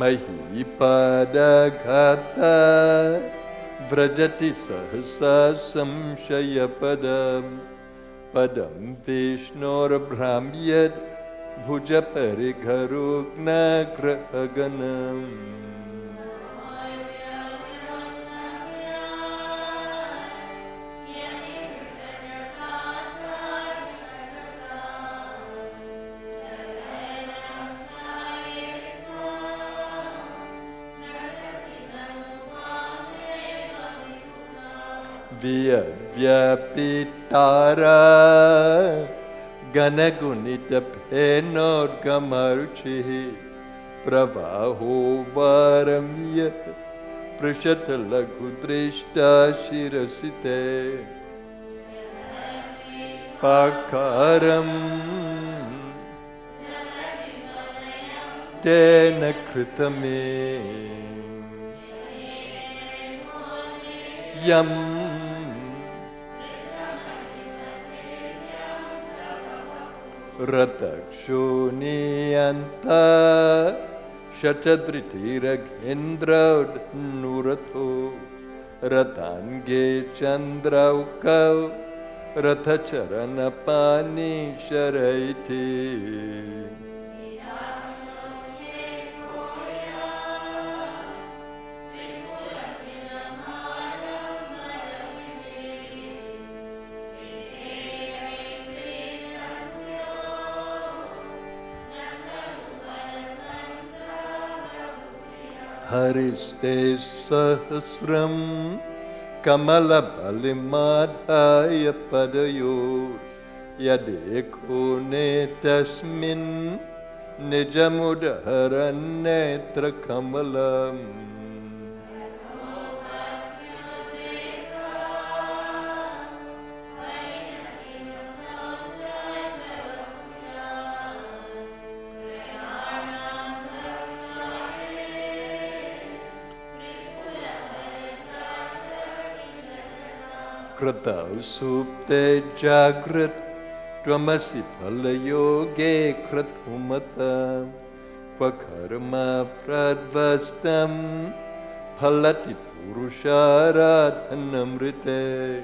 Mahipadagata Vrajati sahasa samshaya padam Padam Vishnor Brahmyad Bhuja Parigharugna Grahaganam Vyapitara Ganagunita Penodgamaruchi Pravaho Varamya Prashatalagudrishta Shirasite Pakaram Tena Kritame Yam Ratakshuniyanta Shatadritiraghendraud Nuratho Ratange Chandraukau Rathacharanapani Sharaiti Hariste Sahasram Kamala Palimadhaya Padayo Yadekone Tasmin Nijamudaharannetra Kamalam Krata supte jagrat Tvamasi palayoge kratumata Kvakarma pradvastam Phalati purusharat anamrite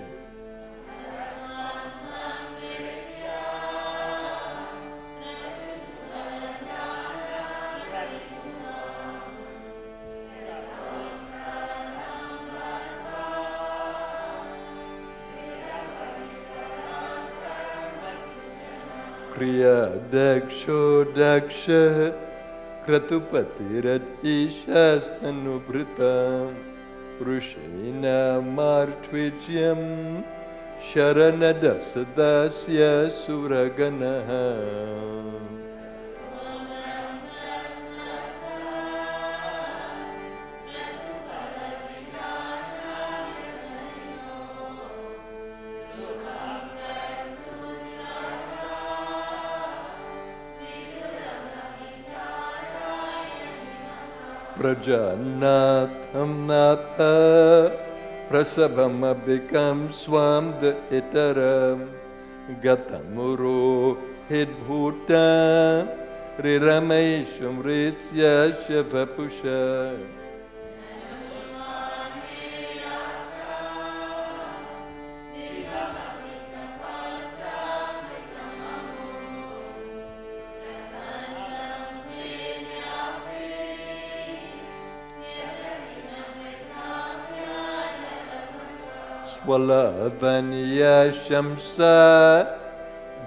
Kriya daksho daksha Kratupatirat ishasthanubritam Rushina martvityam Sharanadasadasya suraganaha Prajanatham natha Prasabhamabhikam swam the itaram Gatamuro hidbhuta Riramesham ritya shavapusha Swalavanya shamsa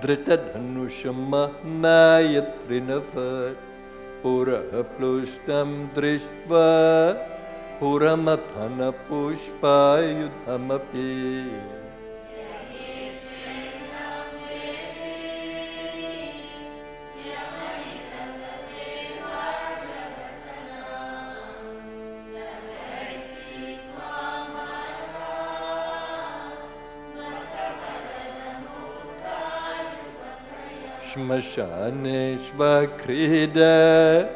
Dritadhanushamahnayatrinavat Pura plushtam drishva Puramathana pushpayudhamapi Shmashaneshva krida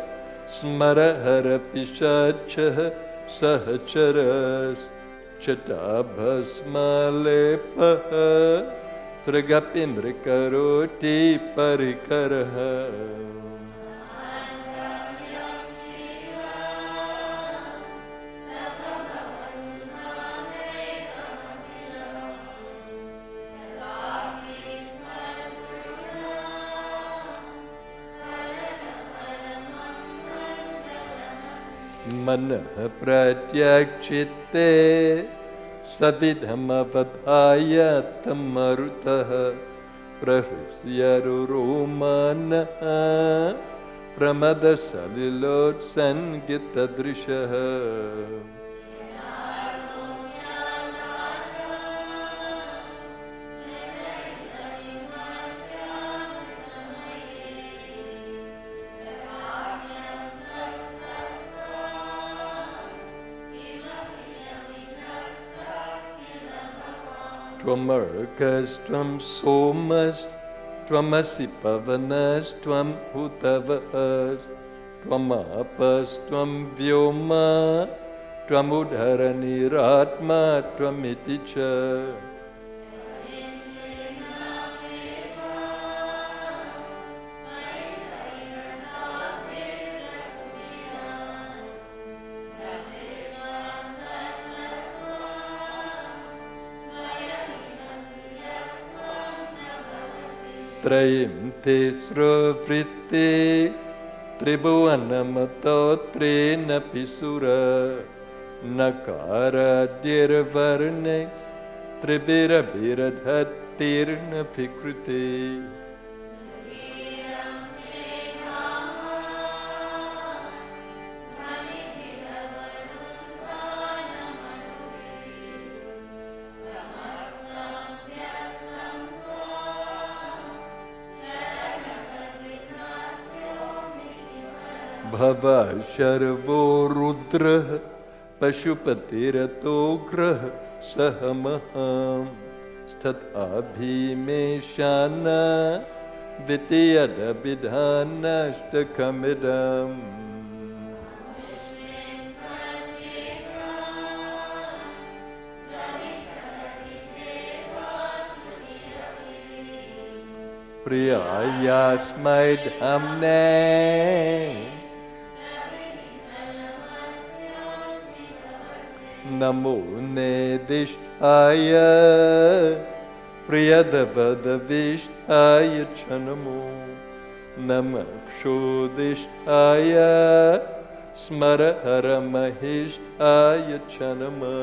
Smarahara pishacha Sahacharas Chatabhasmalepaha Tragapindrikaroti parikaraha Manah pratyakshite savidhamavadhaya tamarutaha prahrusyaruromanah pramada salilot sangitadrishaha. Tvam arkas, tvam somas, tvamasi pavanas, tvam hutavas, tvam apas, tvam vyoma, tvam udharaniratma, tvam iticha. Trayim tesra vritte tribhuvanamato trena pisura nakara dirvarnes tribira biradhatirna fikriti. Bhava Sharvo Rudra Pashupatirato Graha Sahamaham Stat Abhimeshana Vityada Bidhana Shtakamidam. Priyayasmai Dhamne Namo Nedishtaya Priyadavadavishtaya Chanamo Namakshudishtaya Smaraharamahishtaya Chanama.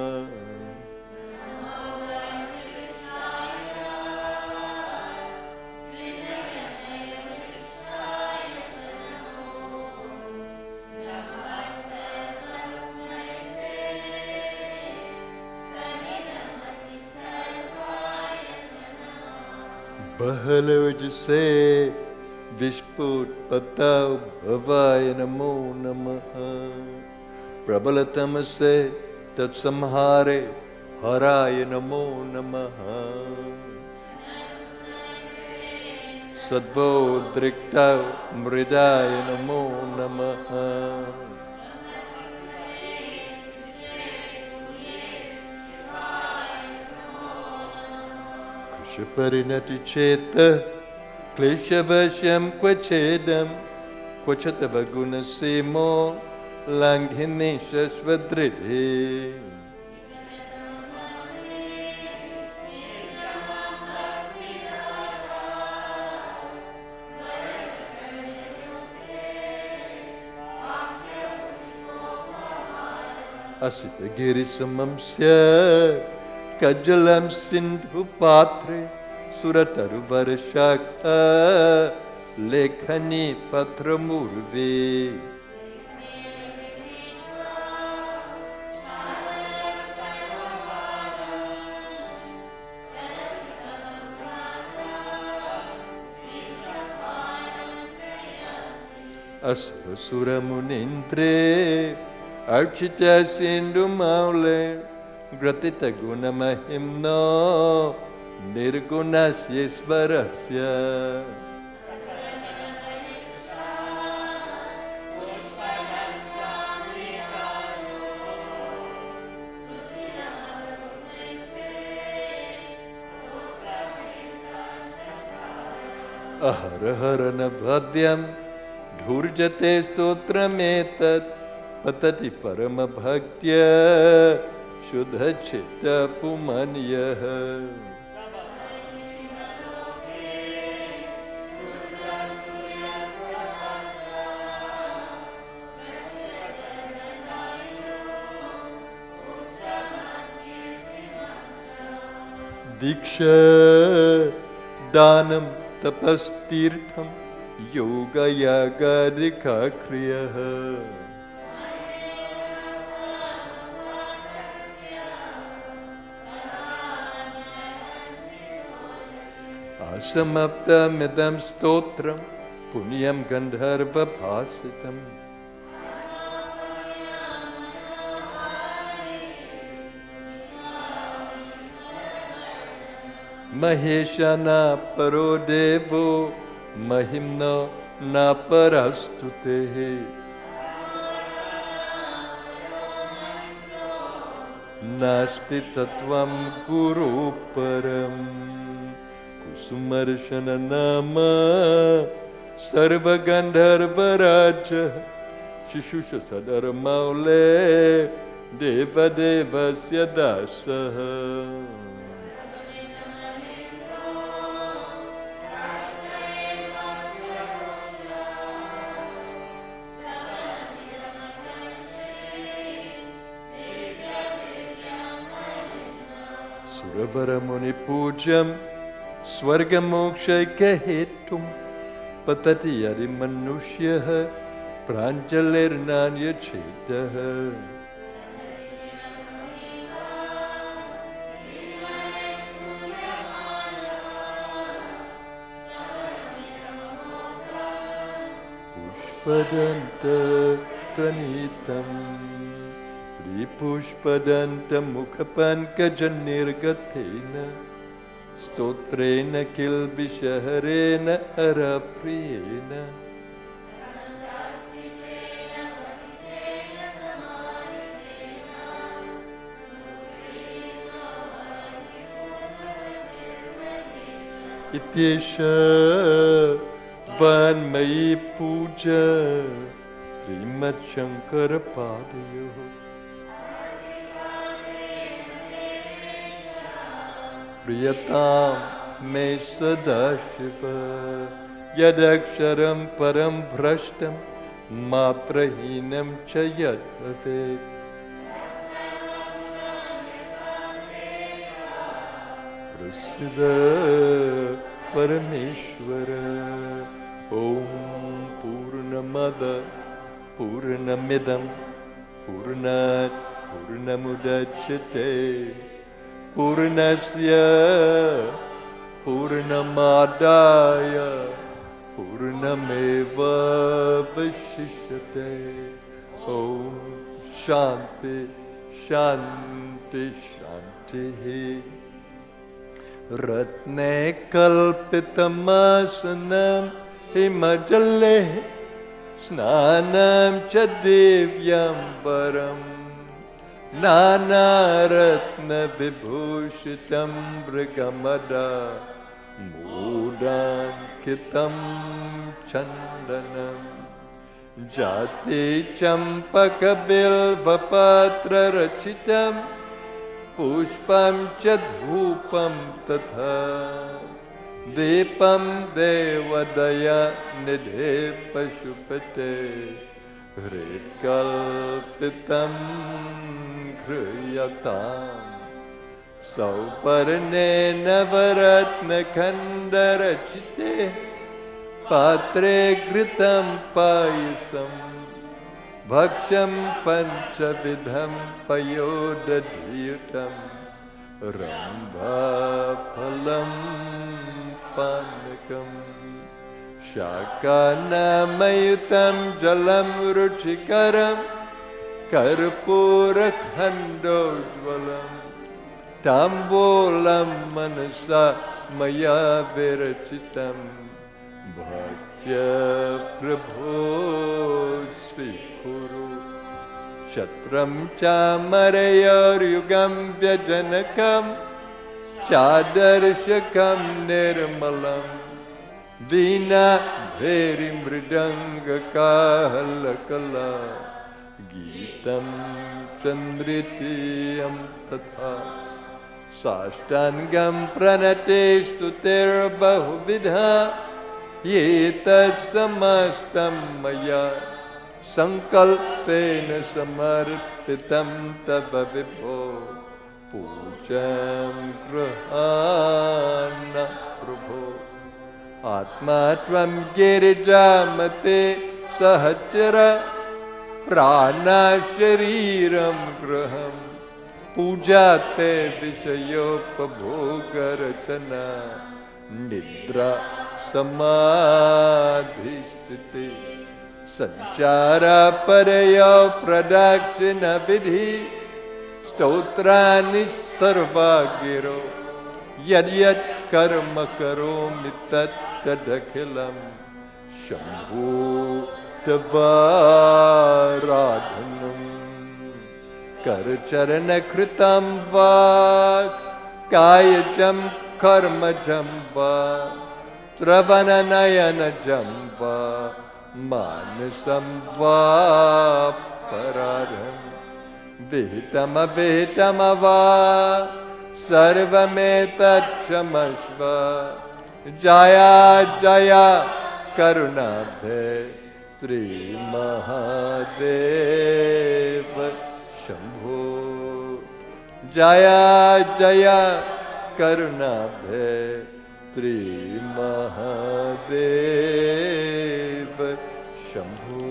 Bahalaj se Vishput Patav Bhavaya Namo Namaha Prabalatam se Tatsamhare Haraya Namo Namaha Sadvo Driktav Mridaya Namo Namaha Parinati cheta kleshavashyam kvachedam kvachatavaguna simo langhine shashvadridhi. Asita girisamamsya Kajalam Sindhu Patre Surataru Varashaka Lekhani Patramurvi. Asura Munindre Archita Sindhu Maule Gratita Guna Mahimnah Nirgunasya Svarasya. Ahara Navhadyam Dhurjate Stotrametat Patati Parama Bhaktya Shuddha Chitta Pumanya. दीक्षा दानं तपस्तीर्थं योगयागादिकाक्रियः असमप्तमिदं स्तोत्रं पुण्यं गन्धर्वभासितम् महेशाना परो देवो महिम्नो न परस्तुतेः नास्ति तत्त्वं गुरु परम् कुसुमर्शन नाम सर्वगन्धर्वराज शिशुष सदरमौले देवदेवस्य दासः सुरवरमुनिपूज्यं स्वर्गमोक्षैकहेतुं पतति यदिमनुष्यः प्राञ्जलिर्नान्यच्छेदः पुष्पदन्तप्रणीतम् त्रिपुष्पदन्तमुखपङ्कजनिर्गतेन स्तोत्रेण किल्बिषहरेण हरप्रियेण इत्येषा वान्मयी पूजा श्रीमच्छङ्करपादयोः प्रियतां मे सदा शिव यदक्षरं परं भ्रष्टं मात्रहीनं च यद्भवेत् प्रसीद परमेश्वर ॐ पूर्णमद पूर्णमिदं पूर्णात् पूर्णमुदच्यते पूर्णस्य पूर्णमादाय पूर्णमेवावशिष्यते ॐ शान्ति शान्ति शान्तिः रत्ने कल्पितमासनं हिमजले स्नानं च दिव्यम्बरम् नानारत्नविभूषितं मृगमदा मूडाङ्कितं चन्दनं जाति चम्पकबिल्वपत्ररचितं पुष्पं च धूपं तथा दीपं देवदया निधे पशुपते हृत्कल्पितं गृह्यताम् सौपर्णेन नवरत्नखण्डरचिते पात्रे घृतं पायसं भक्ष्यं पञ्चविधं पयोदधीयुतं रम्भाफलं पानकम् शाकानामयुतं जलं रुचिकरं कर्पूरखण्डोज्ज्वलं ताम्बूलं मनसा मया विरचितं भक्त्या प्रभो स्वीकुरु क्षत्रं चामरयोर्युगं व्यजनकं चादर्शकं निर्मलम् वीणा भेरी मृदङ्गकाहलकला गीतं चन्द्रितीयं तथा साष्टाङ्गं प्रणते स्तुतिर्बहुविधा एतत्समस्तं मया सङ्कल्पेन समर्पितं तव विभो पूजं गृहाण प्रभो आत्मा त्वं गिरिजामते सहचर प्राणा शरीरं गृहं पूजाते विषयोपभोगरचना निद्रा समाधिस्थिते संचारा परयो प्रदक्षिण विधि स्तोत्राणि सर्वा गिरो यद्यत् कर्म करोमि तत्तदखिलं शम्भो तवाराधनम् करचरणकृतं वा कायजं कर्मजं वा श्रवणनयनजं वा मानसं वा पराधं विहितमविहितं वा सर्वमेतत्क्षमस्व जया जया करुणाब्धे श्रीमहादेव शम्भो जया जया करुणाब्धे श्रीमहादेव शम्भो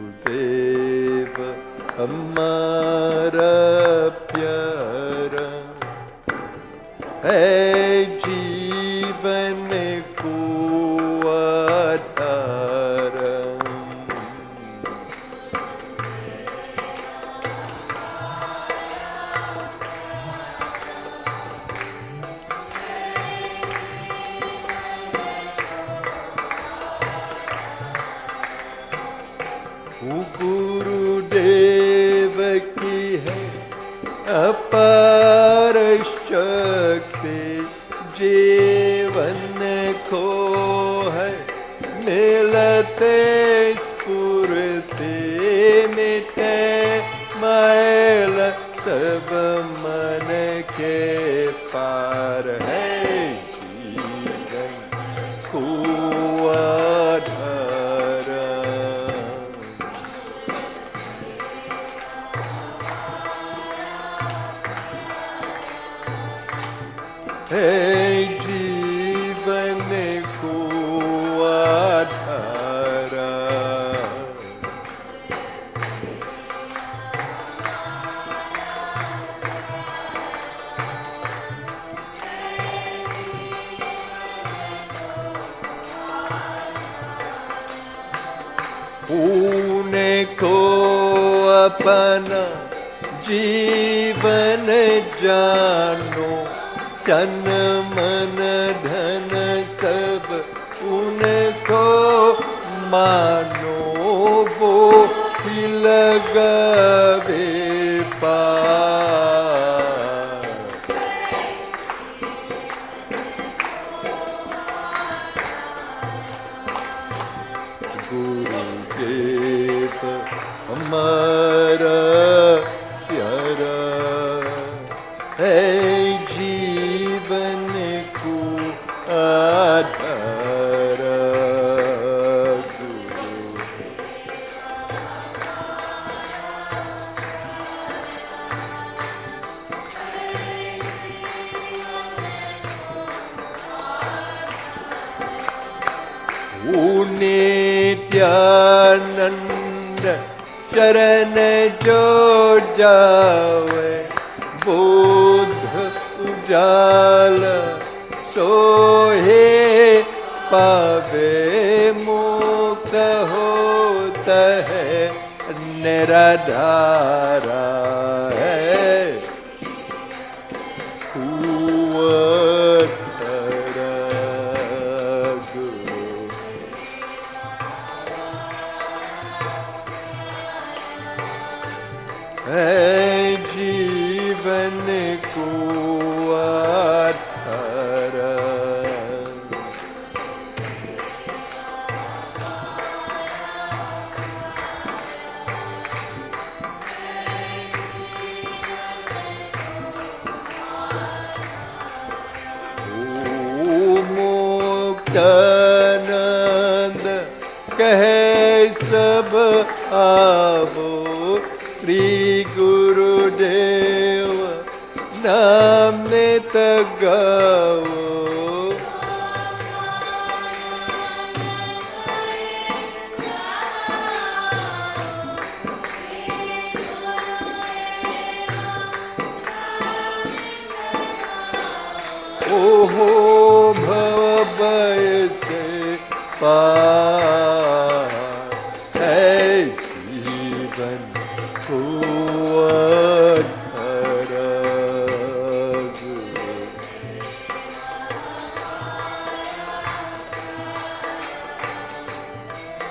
गुरुदेव हमारा प्यारा है जीवन को आधार गुरुदेव की है अपार शक्ति जीवन को है मिलते स्फूर्ति मिटे मैल सब मन के पार है जीवन को आधार है जीवन को आधार ऊने को अपना जीवन जानो तन मन धन सब उनको मानो वो ही लगावे पार गुरुदेव हमारा प्यारा है जीवन को आधार नित्यानंद शरण जो जावे बोध उजाल सोहे पावे मुक्त होता है निराधारा है कुवतरा गुरु है जीवन को आधार मुक्तानंद कहे सब आवो Shri Amrit gao Oho bhavabai se paar Hey Jivan kuvat harag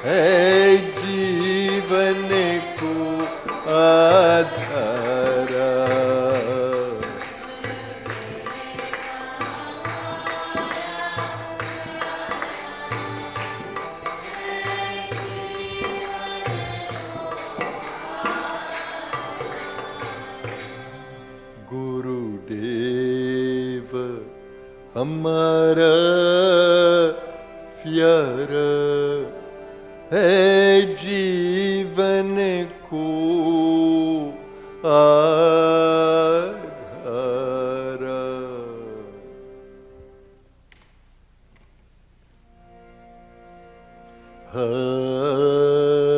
Hey Jivan ku adhara Gurudeva Hamara Pyara Hey Jivan ko Adhara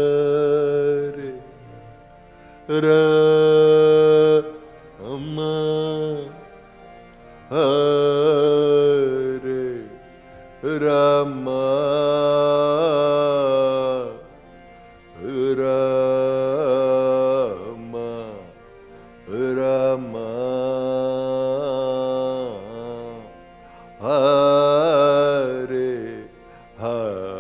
Hare Rama Hare Rama Rama Rama Hare Hare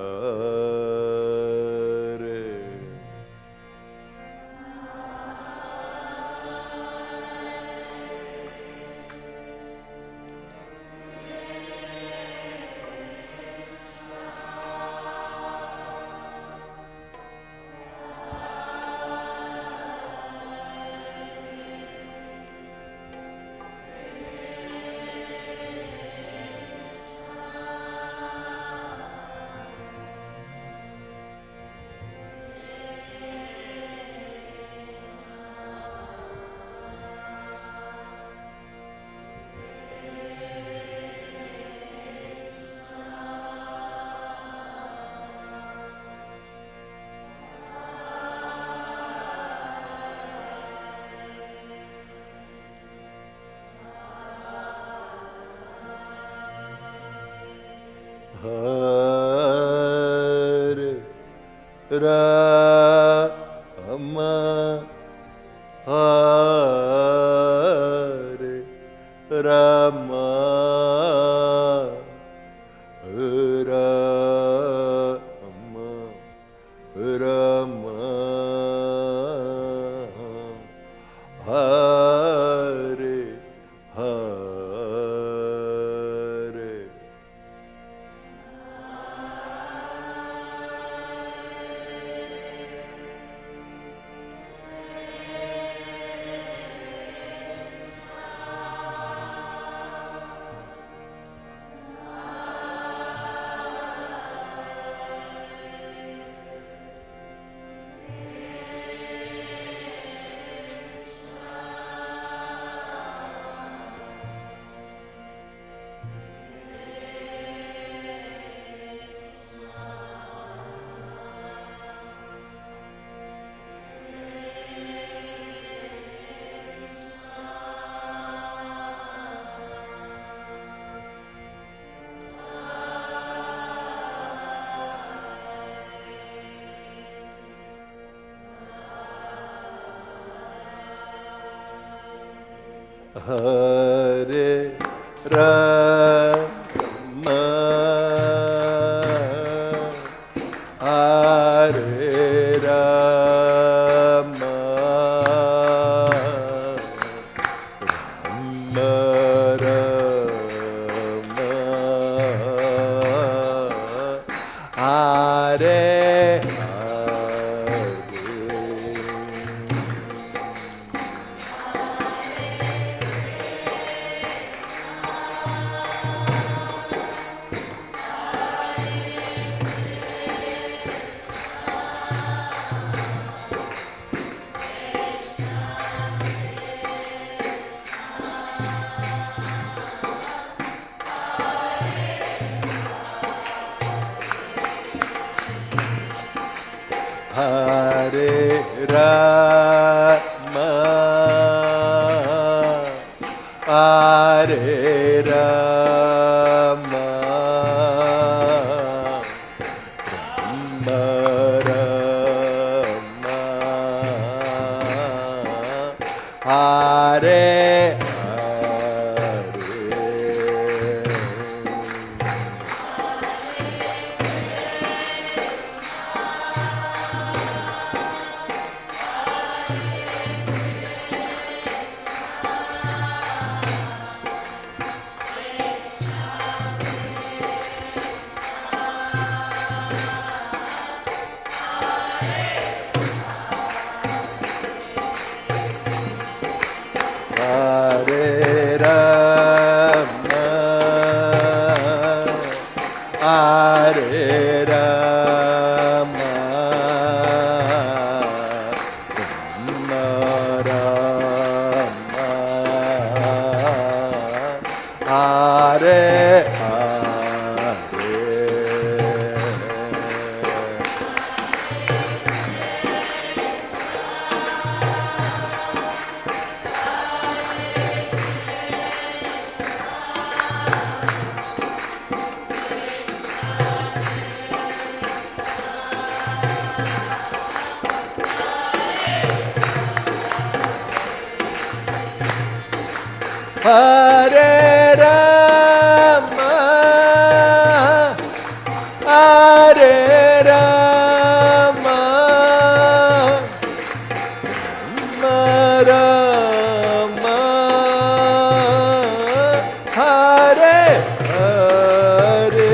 Hare Rama Hare Rama Rama Rama Hare Hare Hare Rama Hare Rama Rama Rama Hare Rama, Hare Rama, Rama Rama, Hare Hare Rama, Hare Rama, Rama Rama, Hare Hare Rama, Hare Rama, Rama Rama, Hare Hare.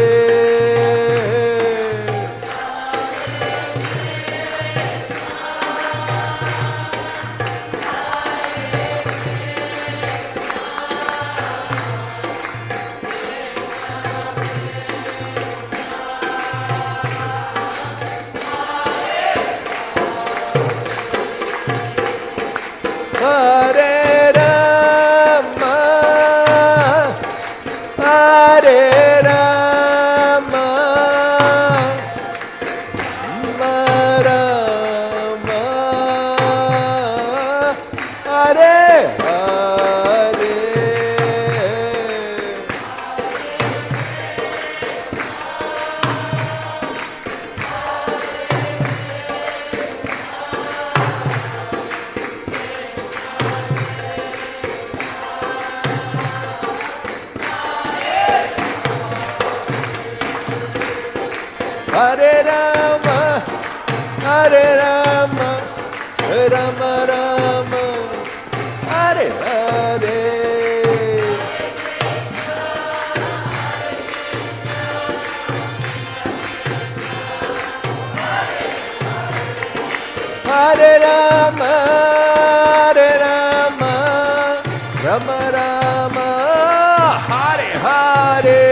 Hare Rama, Hare Rama, Rama Rama, Hare Hare. Hare Rama, Hare Rama, Rama Rama, Hare Hare. Hare Rama, Hare Rama, Rama Rama, Hare Hare.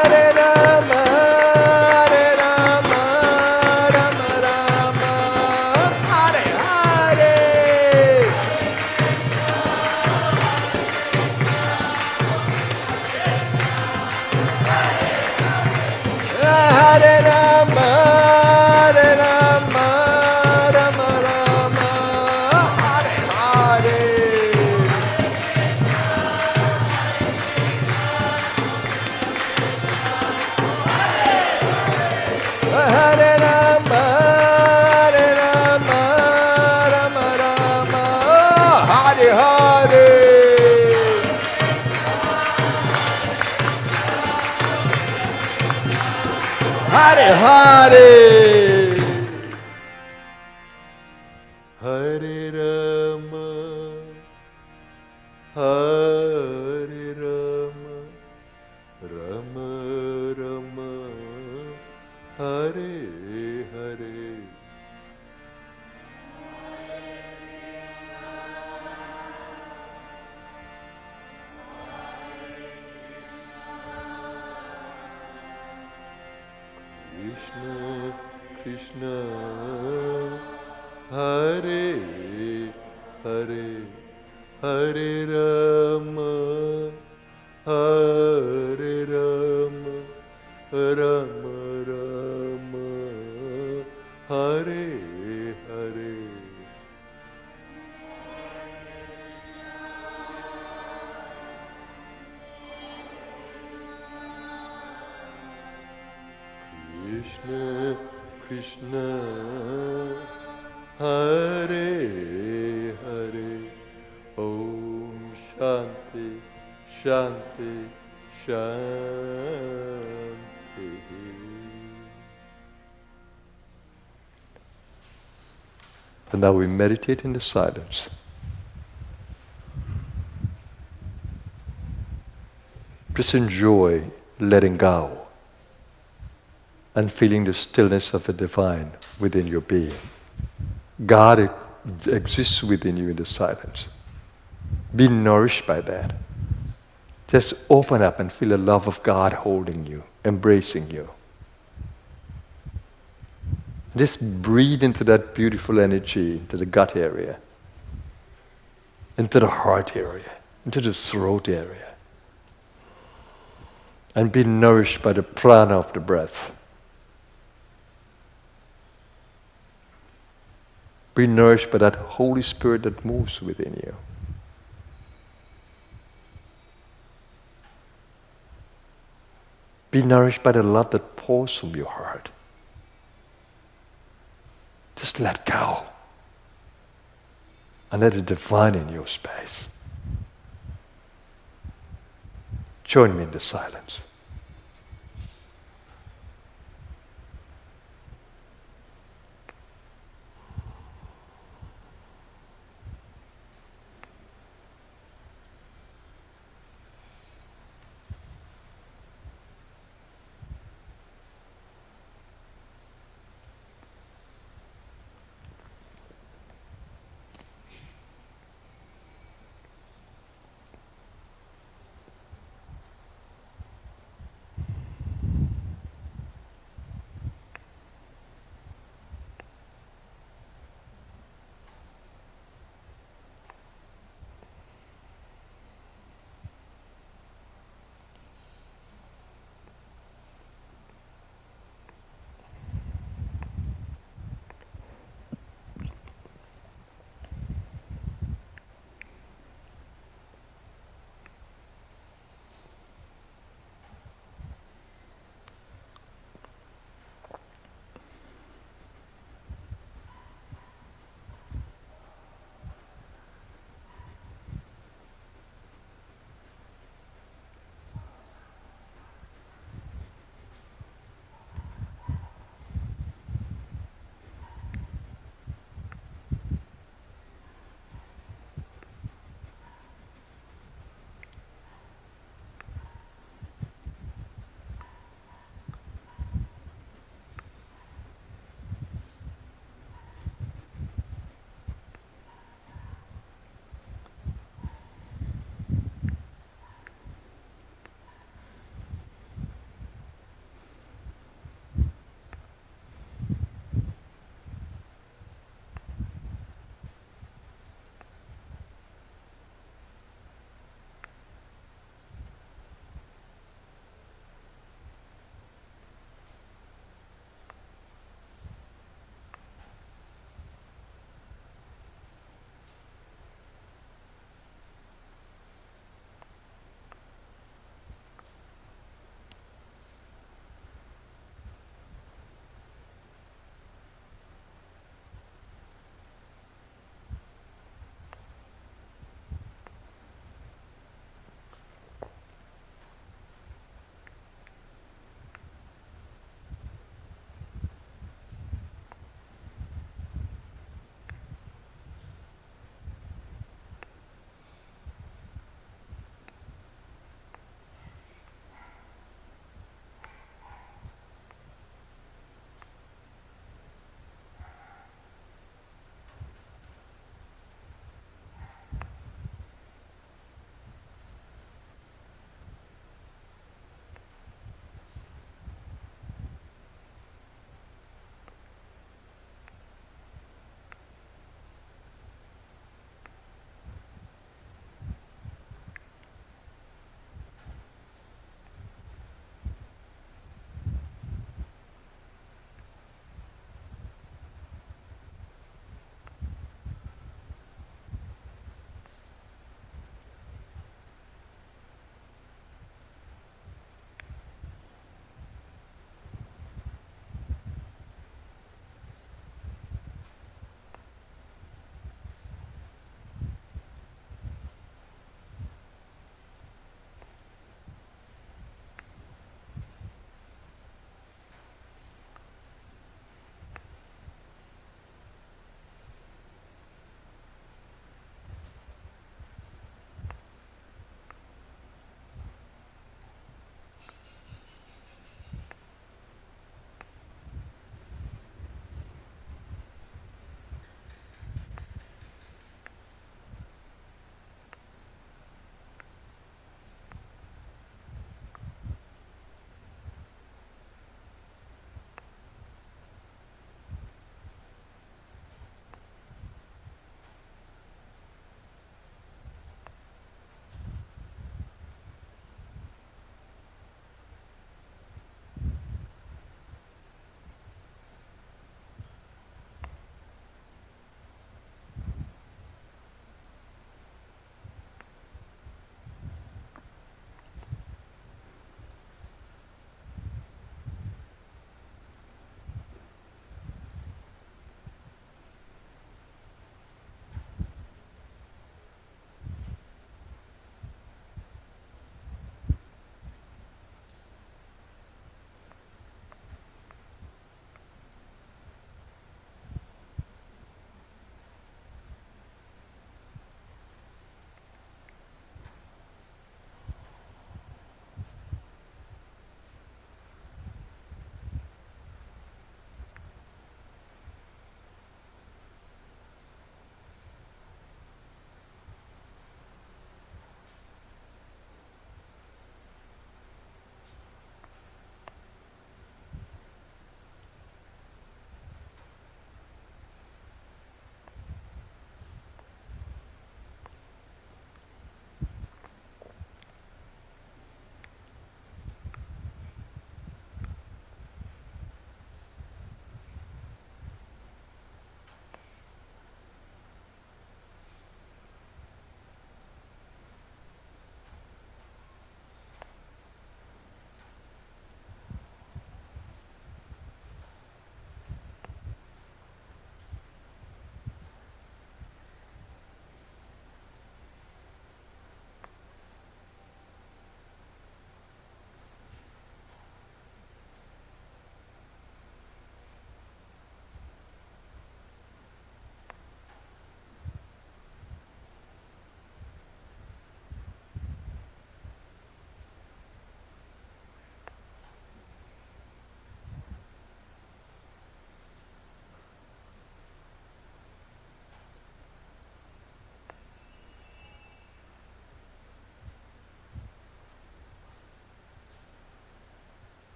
Hare Rama, Hare Rama, Rama Rama, Hare Hare. Hare Rama, Hare Rama, Rama Rama, Hare Hare. Hare Rama, Hare Rama, Rama Rama, Hare Hare. Hare Hare. Hare Rama, Hare Rama, Rama Rama, Hare Hare. Krishna Krishna, Hare Hare, Hare Rama, Hare Rama, Rama Rama, Hare Hare. Krishna, Krishna, Hare Hare, Om Shanti, Shanti, Shanti. And now we meditate in the silence. Just enjoy letting go and feeling the stillness of the divine within your being. God exists within you in the silence. Be nourished by that. Just open up and feel the love of God holding you, embracing you. Just breathe into that beautiful energy, into the gut area, into the heart area, into the throat area. And be nourished by the prana of the breath. Be nourished by that Holy Spirit that moves within you. Be nourished by the love that pours from your heart. Just let go. And let the divine in your space. Join me in the silence.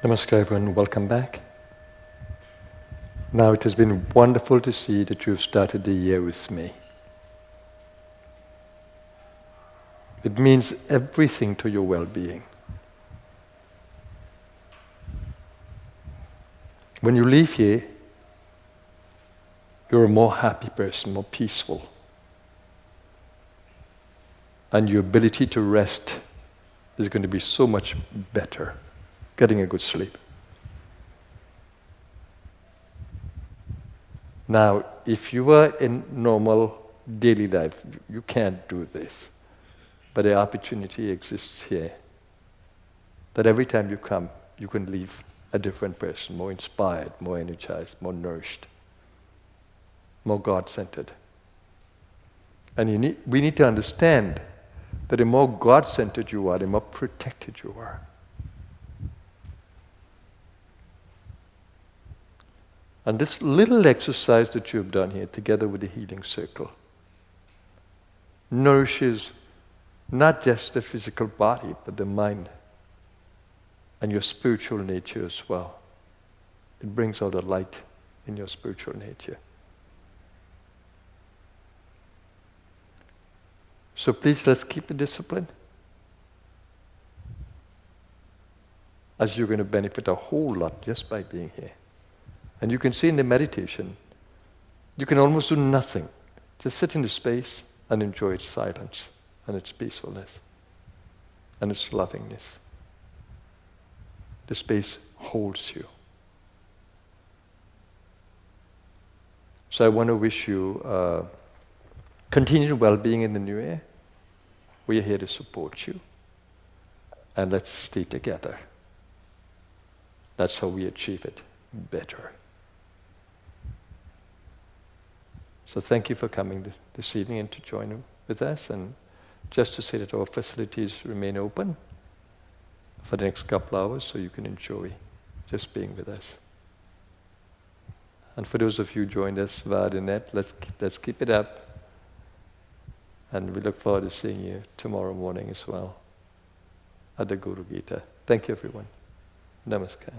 Namaskar everyone, welcome back. Now it has been wonderful to see that you've started the year with me. It means everything to your well-being. When you leave here, you're a more happy person, more peaceful. And your ability to rest is going to be so much better, getting a good sleep. Now, if you were in normal daily life, you can't do this. But the opportunity exists here. That every time you come, you can leave a different person, more inspired, more energized, more nourished, more God-centered. And we need to understand that the more God-centered you are, the more protected you are. And this little exercise that you've done here, together with the healing circle, nourishes not just the physical body, but the mind and your spiritual nature as well. It brings out a light in your spiritual nature. So please, let's keep the discipline, as you're going to benefit a whole lot just by being here. And you can see in the meditation, you can almost do nothing. Just sit in the space and enjoy its silence and its peacefulness and its lovingness. The space holds you. So I want to wish you continued well-being in the new year. We are here to support you. And let's stay together. That's how we achieve it better. So thank you for coming this evening and to join with us. And just to say that our facilities remain open for the next couple hours, so you can enjoy just being with us. And for those of you who joined us via the net, let's keep it up. And we look forward to seeing you tomorrow morning as well at the Guru Gita. Thank you, everyone. Namaskar.